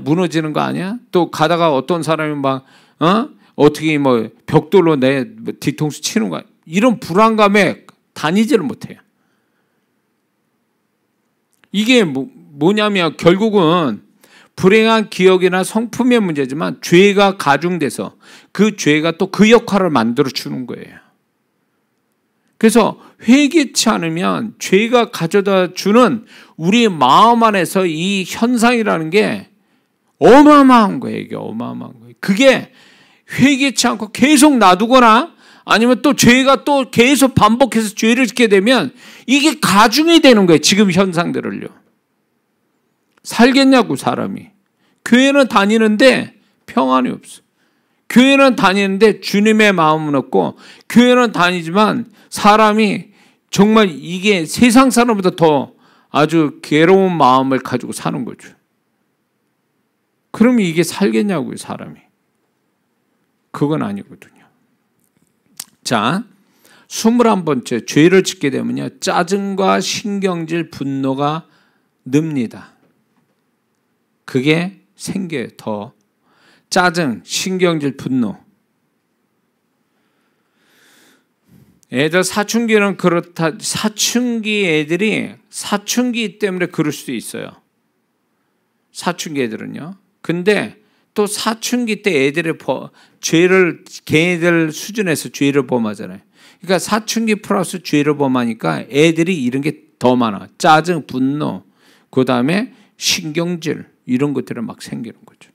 무너지는 거 아니야? 또 가다가 어떤 사람이 막 어떻게 뭐 벽돌로 내 뒤통수 치는 거야? 이런 불안감에 다니지를 못해요. 이게 뭐냐면 결국은 불행한 기억이나 성품의 문제지만 죄가 가중돼서 그 죄가 또 그 역할을 만들어 주는 거예요. 그래서 회개치 않으면 죄가 가져다 주는 우리 마음 안에서 이 현상이라는 게 어마어마한 거예요. 이게 어마어마한 거예요. 그게 회개치 않고 계속 놔두거나 아니면 또 죄가 또 계속 반복해서 죄를 짓게 되면 이게 가중이 되는 거예요. 지금 현상들을요. 살겠냐고 사람이. 교회는 다니는데 평안이 없어. 교회는 다니는데 주님의 마음은 없고, 교회는 다니지만 사람이 정말 이게 세상 사람보다 더 아주 괴로운 마음을 가지고 사는 거죠. 그럼 이게 살겠냐고요, 사람이. 그건 아니거든요. 자, 21번째, 죄를 짓게 되면요, 짜증과 신경질, 분노가 늡니다. 그게 생겨요, 더. 짜증, 신경질, 분노. 애들 사춘기는 그렇다. 사춘기 애들이 사춘기 때문에 그럴 수도 있어요. 사춘기 애들은요. 근데 또 사춘기 때 애들의 죄를 걔네들 수준에서 죄를 범하잖아요. 그러니까 사춘기 플러스 죄를 범하니까 애들이 이런 게 더 많아. 짜증, 분노, 그 다음에 신경질 이런 것들이 막 생기는 거죠.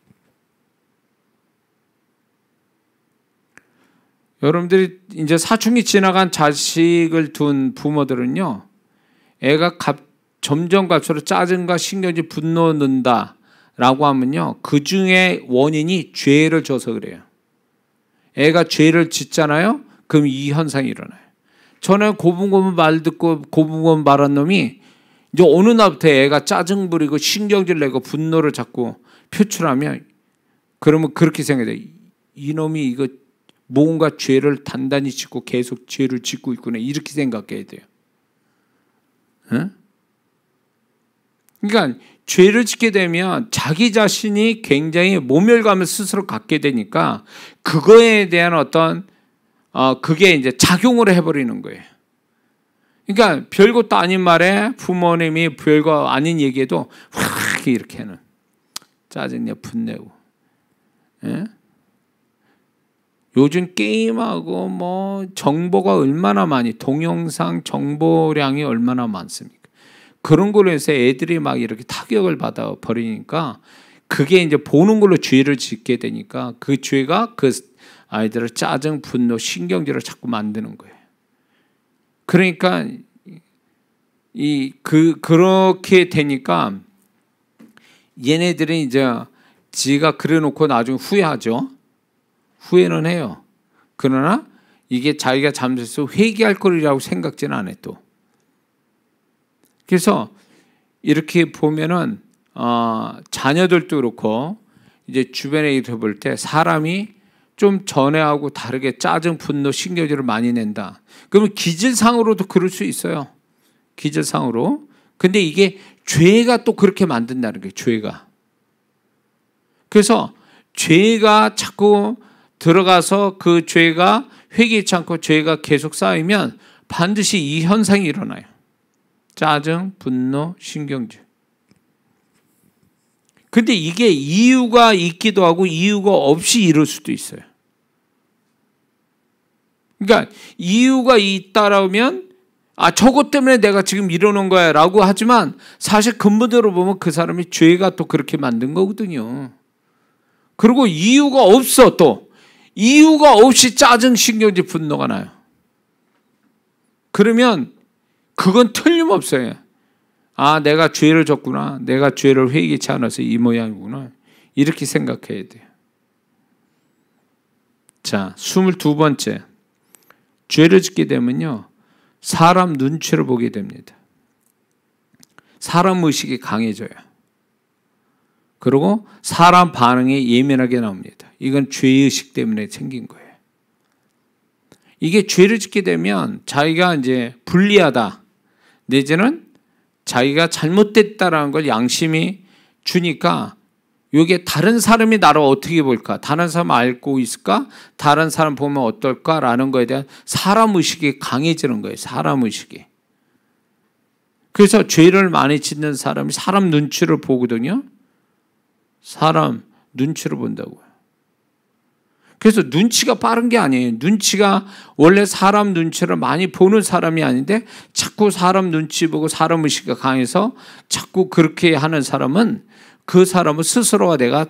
여러분들이 이제 사춘기 지나간 자식을 둔 부모들은요, 애가 점점 갈수록 짜증과 신경질, 분노 는다라고 하면요, 그 중에 원인이 죄를 져서 그래요. 애가 죄를 짓잖아요. 그럼 이 현상이 일어나요. 전에 고분고분 말 듣고 고분고분 말한 놈이 이제 어느 날부터 애가 짜증 부리고 신경질 내고 분노를 자꾸 표출하면, 그러면 그렇게 생각해요. 이놈이 이거 뭔가 죄를 단단히 짓고 계속 죄를 짓고 있구나, 이렇게 생각해야 돼요. 응? 그러니까 죄를 짓게 되면 자기 자신이 굉장히 모멸감을 스스로 갖게 되니까 그거에 대한 어떤 그게 이제 작용을 해버리는 거예요. 그러니까 별것도 아닌 말에 부모님이 별거 아닌 얘기해도 확 이렇게 하는, 짜증내, 분내고. 예? 요즘 게임하고 뭐 정보가 얼마나 많이, 동영상 정보량이 얼마나 많습니까? 그런 걸로 해서 애들이 막 이렇게 타격을 받아 버리니까 그게 이제 보는 걸로 죄를 짓게 되니까 그 죄가 그 아이들을 짜증, 분노, 신경질을 자꾸 만드는 거예요. 그러니까 그렇게 되니까 얘네들은 이제 지가 그래놓고 나중에 후회하죠. 후회는 해요. 그러나 이게 자기가 잘못해서 회개할 거리라고 생각지는 않아요, 또. 그래서 이렇게 보면은 자녀들도 그렇고 이제 주변에 이렇게 볼 때 사람이 좀 전에하고 다르게 짜증, 분노, 신경질을 많이 낸다. 그러면 기질상으로도 그럴 수 있어요. 기질상으로. 근데 이게 죄가 또 그렇게 만든다는 거예요, 죄가. 그래서 죄가 자꾸 들어가서 그 죄가 회개치 않고 죄가 계속 쌓이면 반드시 이 현상이 일어나요. 짜증, 분노, 신경질. 근데 이게 이유가 있기도 하고 이유가 없이 이럴 수도 있어요. 그러니까 이유가 있다라면 저것 때문에 내가 지금 이러는 거야 라고 하지만 사실 근본적으로 보면 그 사람이 죄가 또 그렇게 만든 거거든요. 그리고 이유가 없어, 또 이유가 없이 짜증, 신경질, 분노가 나요. 그러면 그건 틀림없어요. 내가 죄를 졌구나, 내가 죄를 회개치 않아서 이 모양이구나, 이렇게 생각해야 돼요. 자, 22번째, 죄를 짓게 되면요, 사람 눈치를 보게 됩니다. 사람 의식이 강해져요. 그리고 사람 반응에 예민하게 나옵니다. 이건 죄의식 때문에 생긴 거예요. 이게 죄를 짓게 되면 자기가 이제 불리하다, 내지는 자기가 잘못됐다라는 걸 양심이 주니까 이게 다른 사람이 나를 어떻게 볼까? 다른 사람 알고 있을까? 다른 사람 보면 어떨까라는 거에 대한 사람 의식이 강해지는 거예요. 사람 의식이. 그래서 죄를 많이 짓는 사람이 사람 눈치를 보거든요. 사람 눈치를 본다고요. 그래서 눈치가 빠른 게 아니에요. 눈치가 원래 사람 눈치를 많이 보는 사람이 아닌데 자꾸 사람 눈치 보고 사람 의식이 강해서 자꾸 그렇게 하는 사람은, 그 사람은 스스로가 내가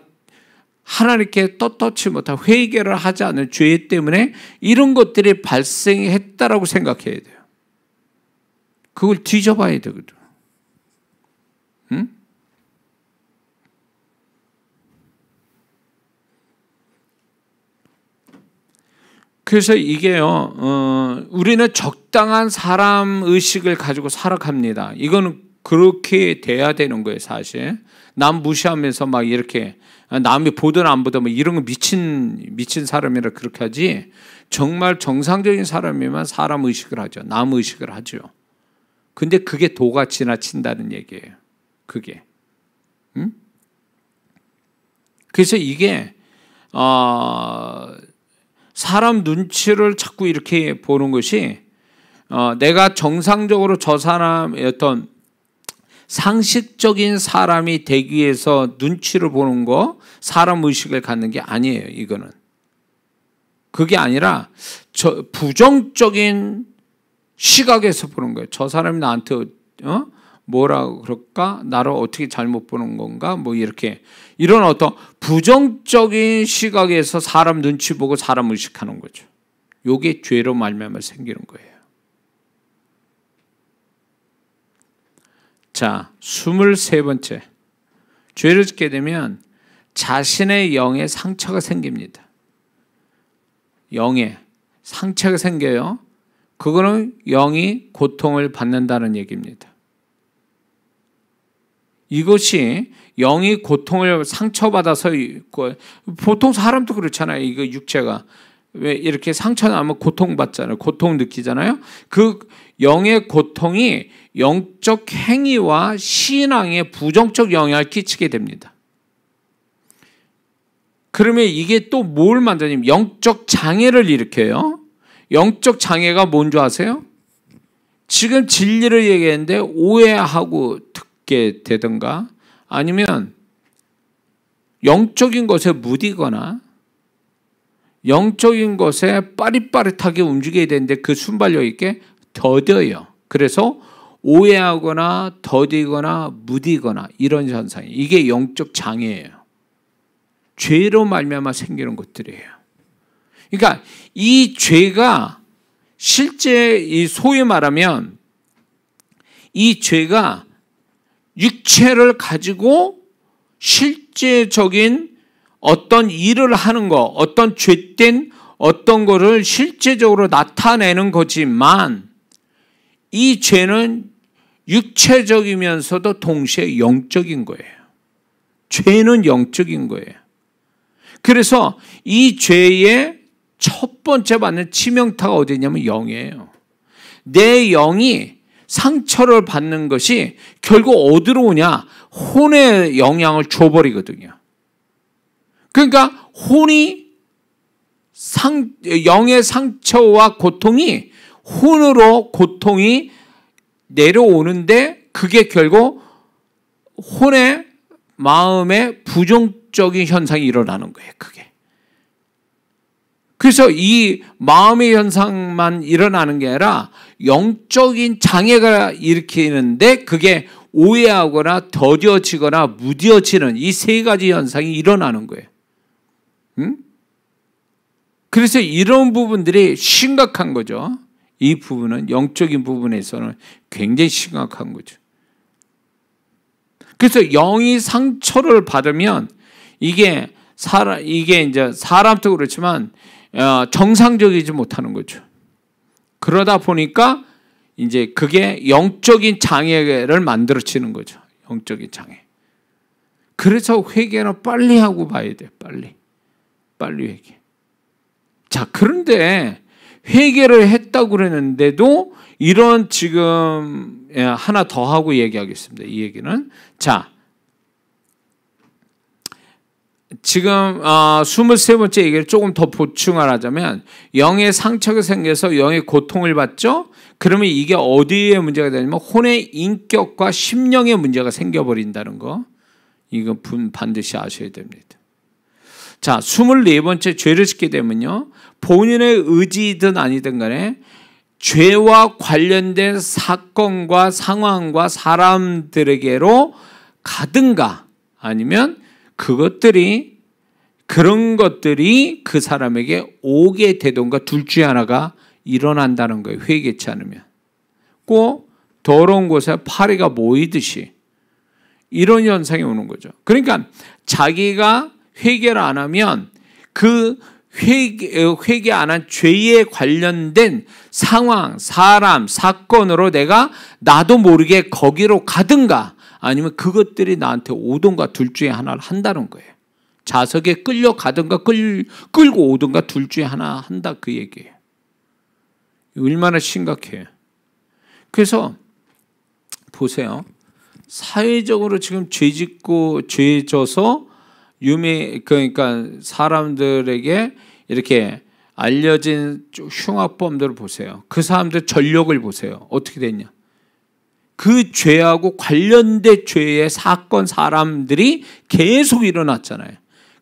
하나님께 떳떳지 못한 회개를 하지 않은 죄 때문에 이런 것들이 발생했다라고 생각해야 돼요. 그걸 뒤져봐야 되거든. 응? 그래서 이게요, 우리는 적당한 사람 의식을 가지고 살아갑니다. 이거는 그렇게 돼야 되는 거예요, 사실. 남 무시하면서 막 이렇게 남이 보든 안 보든 뭐 이런 거 미친 사람이라 그렇게 하지, 정말 정상적인 사람이면 사람 의식을 하죠. 남 의식을 하죠. 근데 그게 도가 지나친다는 얘기예요. 그게. 그래서 이게 사람 눈치를 자꾸 이렇게 보는 것이 내가 정상적으로 저 사람의 어떤 상식적인 사람이 되기 위해서 눈치를 보는 거, 사람 의식을 갖는 게 아니에요. 이거는. 그게 아니라 부정적인 시각에서 보는 거예요. 저 사람이 나한테 뭐라 그럴까? 나를 어떻게 잘못 보는 건가? 뭐 이렇게 이런 어떤 부정적인 시각에서 사람 눈치 보고 사람 의식하는 거죠. 이게 죄로 말미암아 생기는 거예요. 자, 23번째. 죄를 짓게 되면 자신의 영에 상처가 생깁니다. 영에 상처가 생겨요. 그거는 영이 고통을 받는다는 얘기입니다. 이것이 영이 고통을 상처받아서, 보통 사람도 그렇잖아요. 이거 육체가 왜 이렇게 상처 나면 고통받잖아요. 고통 느끼잖아요. 그 영의 고통이 영적 행위와 신앙에 부정적 영향을 끼치게 됩니다. 그러면 이게 또 뭘 만드냐면 영적 장애를 일으켜요. 영적 장애가 뭔 줄 아세요? 지금 진리를 얘기했는데 오해하고 듣게 되든가, 아니면 영적인 것에 무디거나 영적인 것에 빠릿빠릿하게 움직여야 되는데 그 순발력 있게 더뎌요. 그래서 오해하거나 더디거나 무디거나 이런 현상이, 이게 영적 장애예요. 죄로 말미암아 생기는 것들이에요. 그러니까 이 죄가 실제 이 소위 말하면 이 죄가 육체를 가지고 실제적인 어떤 일을 하는 거, 어떤 죄된 어떤 거를 실제적으로 나타내는 거지만, 이 죄는 육체적이면서도 동시에 영적인 거예요. 죄는 영적인 거예요. 그래서 이 죄의 첫 번째 받는 치명타가 어디냐면 영이에요. 내 영이 상처를 받는 것이 결국 어디로 오냐? 혼의 영향을 줘버리거든요. 그러니까 혼이 영의 상처와 고통이 혼으로 고통이 내려오는데, 그게 결국 혼의 마음에 부정적인 현상이 일어나는 거예요. 그게. 그래서 이 마음의 현상만 일어나는 게 아니라 영적인 장애가 일으키는데, 그게 오해하거나 더뎌지거나 무뎌지는 이 세 가지 현상이 일어나는 거예요. 그래서 이런 부분들이 심각한 거죠. 이 부분은 영적인 부분에서는 굉장히 심각한 거죠. 그래서 영이 상처를 받으면 이게 이제 사람도 그렇지만 정상적이지 못하는 거죠. 그러다 보니까 이제 그게 영적인 장애를 만들어지는 거죠. 영적인 장애. 그래서 회개는 빨리 하고 봐야 돼요. 빨리 회개. 자, 그런데 회개를 했다고 그러는데도 이런 지금 하나 더 하고 얘기하겠습니다. 이 얘기는. 자, 지금 23번째 얘기를 조금 더 보충을 하자면, 영의 상처가 생겨서 영의 고통을 받죠. 그러면 이게 어디에 문제가 되냐면 혼의 인격과 심령의 문제가 생겨버린다는 거, 이거 반드시 아셔야 됩니다. 자, 24번째 죄를 짓게 되면요, 본인의 의지든 아니든 간에 죄와 관련된 사건과 상황과 사람들에게로 가든가, 아니면 그런 것들이 그 사람에게 오게 되던가, 둘 중에 하나가 일어난다는 거예요. 회개치 않으면. 꼭 더러운 곳에 파리가 모이듯이 이런 현상이 오는 거죠. 그러니까 자기가 회개를 안 하면 그 회개 안 한 죄에 관련된 상황, 사람, 사건으로 내가 나도 모르게 거기로 가든가 아니면 그것들이 나한테 오든가 둘 중에 하나를 한다는 거예요. 자석에 끌려가든가 끌고 오든가 둘 중에 하나 한다 그 얘기예요. 얼마나 심각해요. 그래서 보세요. 사회적으로 지금 죄짓고 죄져서 그러니까 사람들에게 이렇게 알려진 흉악범들을 보세요. 그 사람들 전력을 보세요. 어떻게 됐냐. 그 죄하고 관련된 죄의 사건 사람들이 계속 일어났잖아요.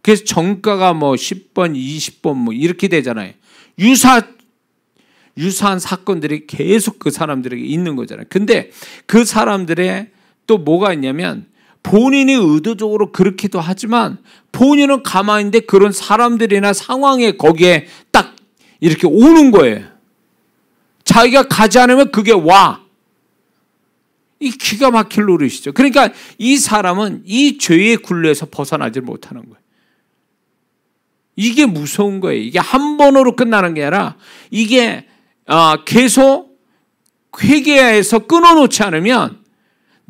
그래서 정가가 뭐 10번, 20번 뭐 이렇게 되잖아요. 유사한 사건들이 계속 그 사람들에게 있는 거잖아요. 근데 그 사람들의 또 뭐가 있냐면 본인이 의도적으로 그렇게도 하지만 본인은 가만히 있는데 그런 사람들이나 상황에 거기에 딱 이렇게 오는 거예요. 자기가 가지 않으면 그게 와. 이 기가 막힐 노릇이죠. 그러니까 이 사람은 이 죄의 굴레에서 벗어나지 못하는 거예요. 이게 무서운 거예요. 이게 한 번으로 끝나는 게 아니라 이게 계속 회개해서 끊어놓지 않으면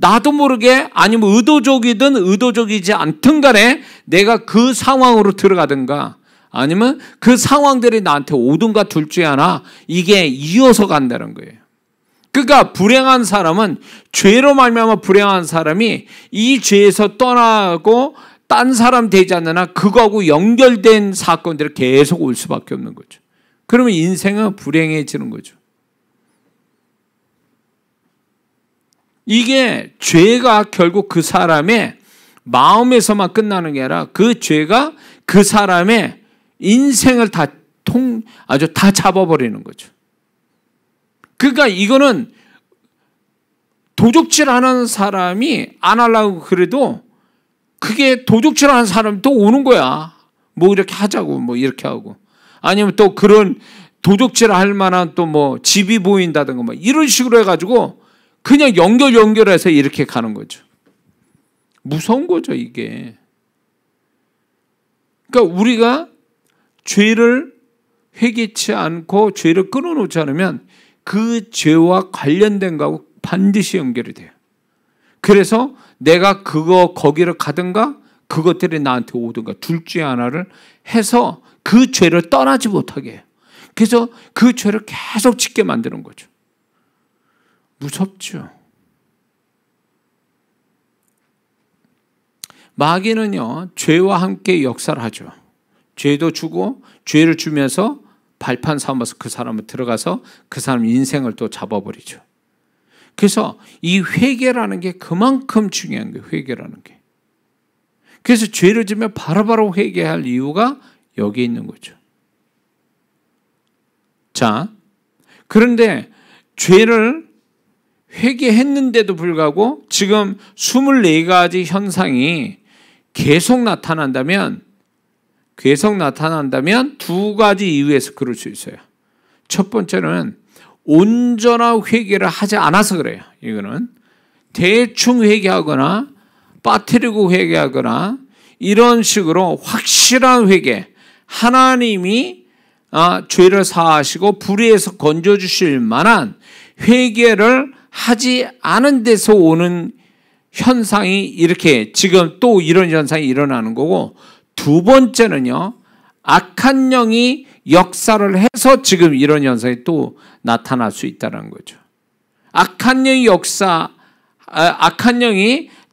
나도 모르게 아니면 의도적이든 의도적이지 않든 간에 내가 그 상황으로 들어가든가 아니면 그 상황들이 나한테 오든가 둘 중에 하나 이게 이어서 간다는 거예요. 그러니까 불행한 사람은 죄로 말미암아 불행한 사람이 이 죄에서 떠나고 딴 사람 되지 않느나 그거하고 연결된 사건들이 계속 올 수밖에 없는 거죠. 그러면 인생은 불행해지는 거죠. 이게 죄가 결국 그 사람의 마음에서만 끝나는 게 아니라 그 죄가 그 사람의 인생을 아주 다 잡아버리는 거죠. 그러니까 이거는 도둑질하는 사람이 안 하려고 그래도 그게 도둑질하는 사람이 또 오는 거야. 뭐 이렇게 하자고 뭐 이렇게 하고 아니면 또 그런 도둑질할 만한 또 뭐 집이 보인다든가 뭐 이런 식으로 해가지고 그냥 연결해서 이렇게 가는 거죠. 무서운 거죠 이게. 그러니까 우리가 죄를 회개치 않고 죄를 끊어놓지 않으면 그 죄와 관련된 거하고 반드시 연결이 돼요. 그래서 내가 거기를 가든가 그것들이 나한테 오든가 둘 중에 하나를 해서 그 죄를 떠나지 못하게 해요. 그래서 그 죄를 계속 짓게 만드는 거죠. 무섭죠. 마귀는요, 죄와 함께 역사를 하죠. 죄도 주고 죄를 주면서 발판 삼아서 그 사람을 들어가서 그 사람 인생을 또 잡아버리죠. 그래서 이 회개라는 게 그만큼 중요한 거예요. 회개라는 게. 그래서 죄를 지면 바로바로 회개할 이유가 여기에 있는 거죠. 자, 그런데 죄를 회개했는데도 불구하고 지금 24가지 현상이 계속 나타난다면 두 가지 이유에서 그럴 수 있어요. 첫 번째는 온전한 회개를 하지 않아서 그래요. 이거는 대충 회개하거나 빠뜨리고 회개하거나 이런 식으로 확실한 회개, 하나님이 죄를 사하시고 불의에서 건져주실 만한 회개를 하지 않은 데서 오는 현상이 이렇게 지금 또 이런 현상이 일어나는 거고, 두 번째는요, 악한 영이 역사를 해서 지금 이런 현상이 또 나타날 수 있다는 거죠. 악한 영이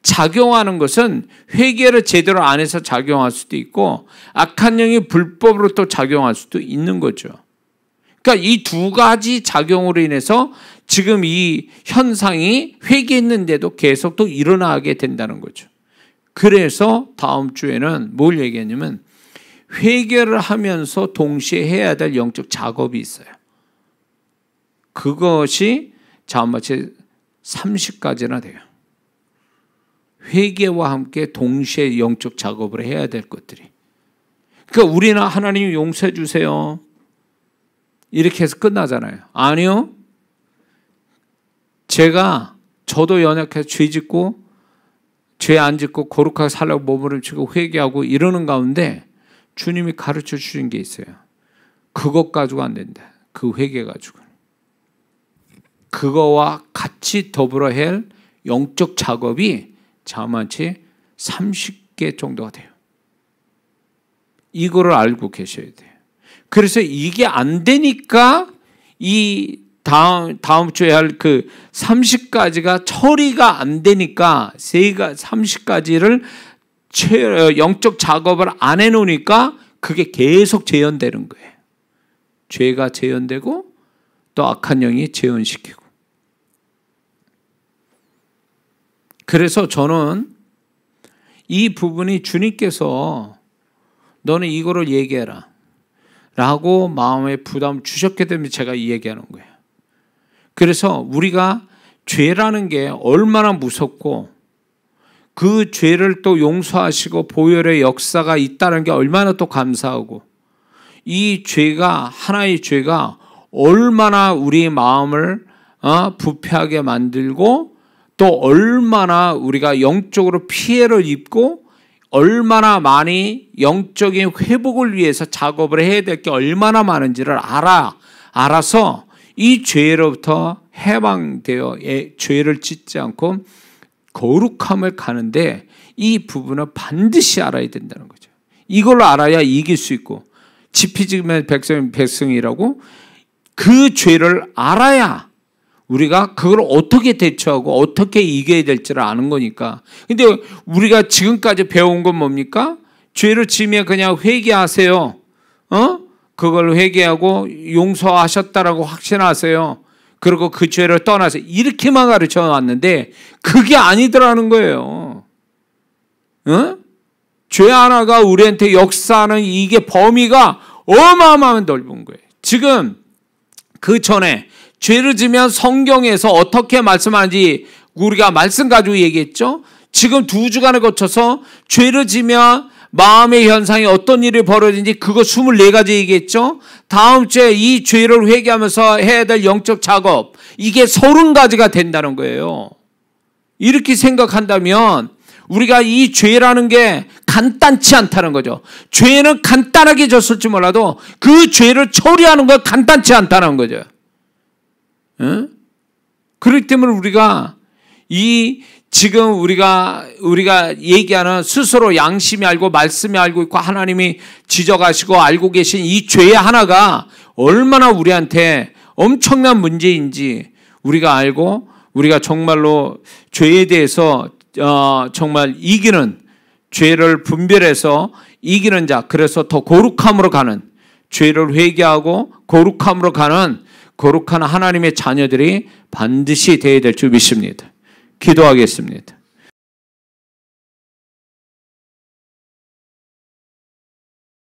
작용하는 것은 회개를 제대로 안 해서 작용할 수도 있고, 악한 영이 불법으로 또 작용할 수도 있는 거죠. 그러니까 이 두 가지 작용으로 인해서 지금 이 현상이 회개했는데도 계속 또 일어나게 된다는 거죠. 그래서 다음 주에는 뭘 얘기했냐면 회개를 하면서 동시에 해야 될 영적 작업이 있어요. 그것이 자마치 30가지나 돼요. 회개와 함께 동시에 영적 작업을 해야 될 것들이. 그러니까 우리는 하나님 용서해 주세요, 이렇게 해서 끝나잖아요. 아니요. 저도 연약해서 죄 짓고 죄 안 짓고 거룩하게 살려고 몸부림치고 회개하고 이러는 가운데 주님이 가르쳐 주신 게 있어요. 그것 가지고 안 된다. 그 회개 가지고. 그거와 같이 더불어 해야 할 영적 작업이 자만치 30개 정도가 돼요. 이거를 알고 계셔야 돼요. 그래서 이게 안 되니까 이 다음 주에 할 그 30가지가 처리가 안 되니까 30가지를 영적 작업을 안 해놓으니까 그게 계속 재현되는 거예요. 죄가 재현되고 또 악한 영이 재현시키고. 그래서 저는 이 부분이 주님께서 너는 이거를 얘기해라 라고 마음에 부담 주셨기 때문에 제가 이 얘기하는 거예요. 그래서 우리가 죄라는 게 얼마나 무섭고 그 죄를 또 용서하시고 보혈의 역사가 있다는 게 얼마나 또 감사하고 이 죄가 하나의 죄가 얼마나 우리 마음을 부패하게 만들고 또 얼마나 우리가 영적으로 피해를 입고 얼마나 많이 영적인 회복을 위해서 작업을 해야 될 게 얼마나 많은지를 알아서 이 죄로부터 해방되어 죄를 짓지 않고 거룩함을 가는데 이 부분을 반드시 알아야 된다는 거죠. 이걸 알아야 이길 수 있고 지피지면 백성이라고 그 죄를 알아야 우리가 그걸 어떻게 대처하고 어떻게 이겨야 될지를 아는 거니까. 근데 우리가 지금까지 배운 건 뭡니까? 죄를 지으면 그냥 회개하세요. 그걸 회개하고 용서하셨다라고 확신하세요. 그리고 그 죄를 떠나세요. 이렇게만 가르쳐 놨는데 그게 아니더라는 거예요. 죄 하나가 우리한테 역사하는 이게 범위가 어마어마한 넓은 거예요. 지금 그 전에 죄를 지면 성경에서 어떻게 말씀하는지 우리가 말씀 가지고 얘기했죠. 지금 2주간에 거쳐서 죄를 지면 마음의 현상이 어떤 일이 벌어지는지 그거 24가지 얘기했죠. 다음 주에 이 죄를 회개하면서 해야 될 영적 작업 이게 30가지가 된다는 거예요. 이렇게 생각한다면 우리가 이 죄라는 게 간단치 않다는 거죠. 죄는 간단하게 졌을지 몰라도 그 죄를 처리하는 건 간단치 않다는 거죠. 그렇기 때문에 우리가 지금 우리가 얘기하는 스스로 양심이 알고 말씀이 알고 있고 하나님이 지적하시고 알고 계신 이 죄 하나가 얼마나 우리한테 엄청난 문제인지 우리가 알고 우리가 정말로 죄에 대해서 정말 이기는 죄를 분별해서 이기는 자, 그래서 더 거룩함으로 가는 죄를 회개하고 거룩함으로 가는 거룩한 하나님의 자녀들이 반드시 되어야 될 줄 믿습니다. 기도하겠습니다.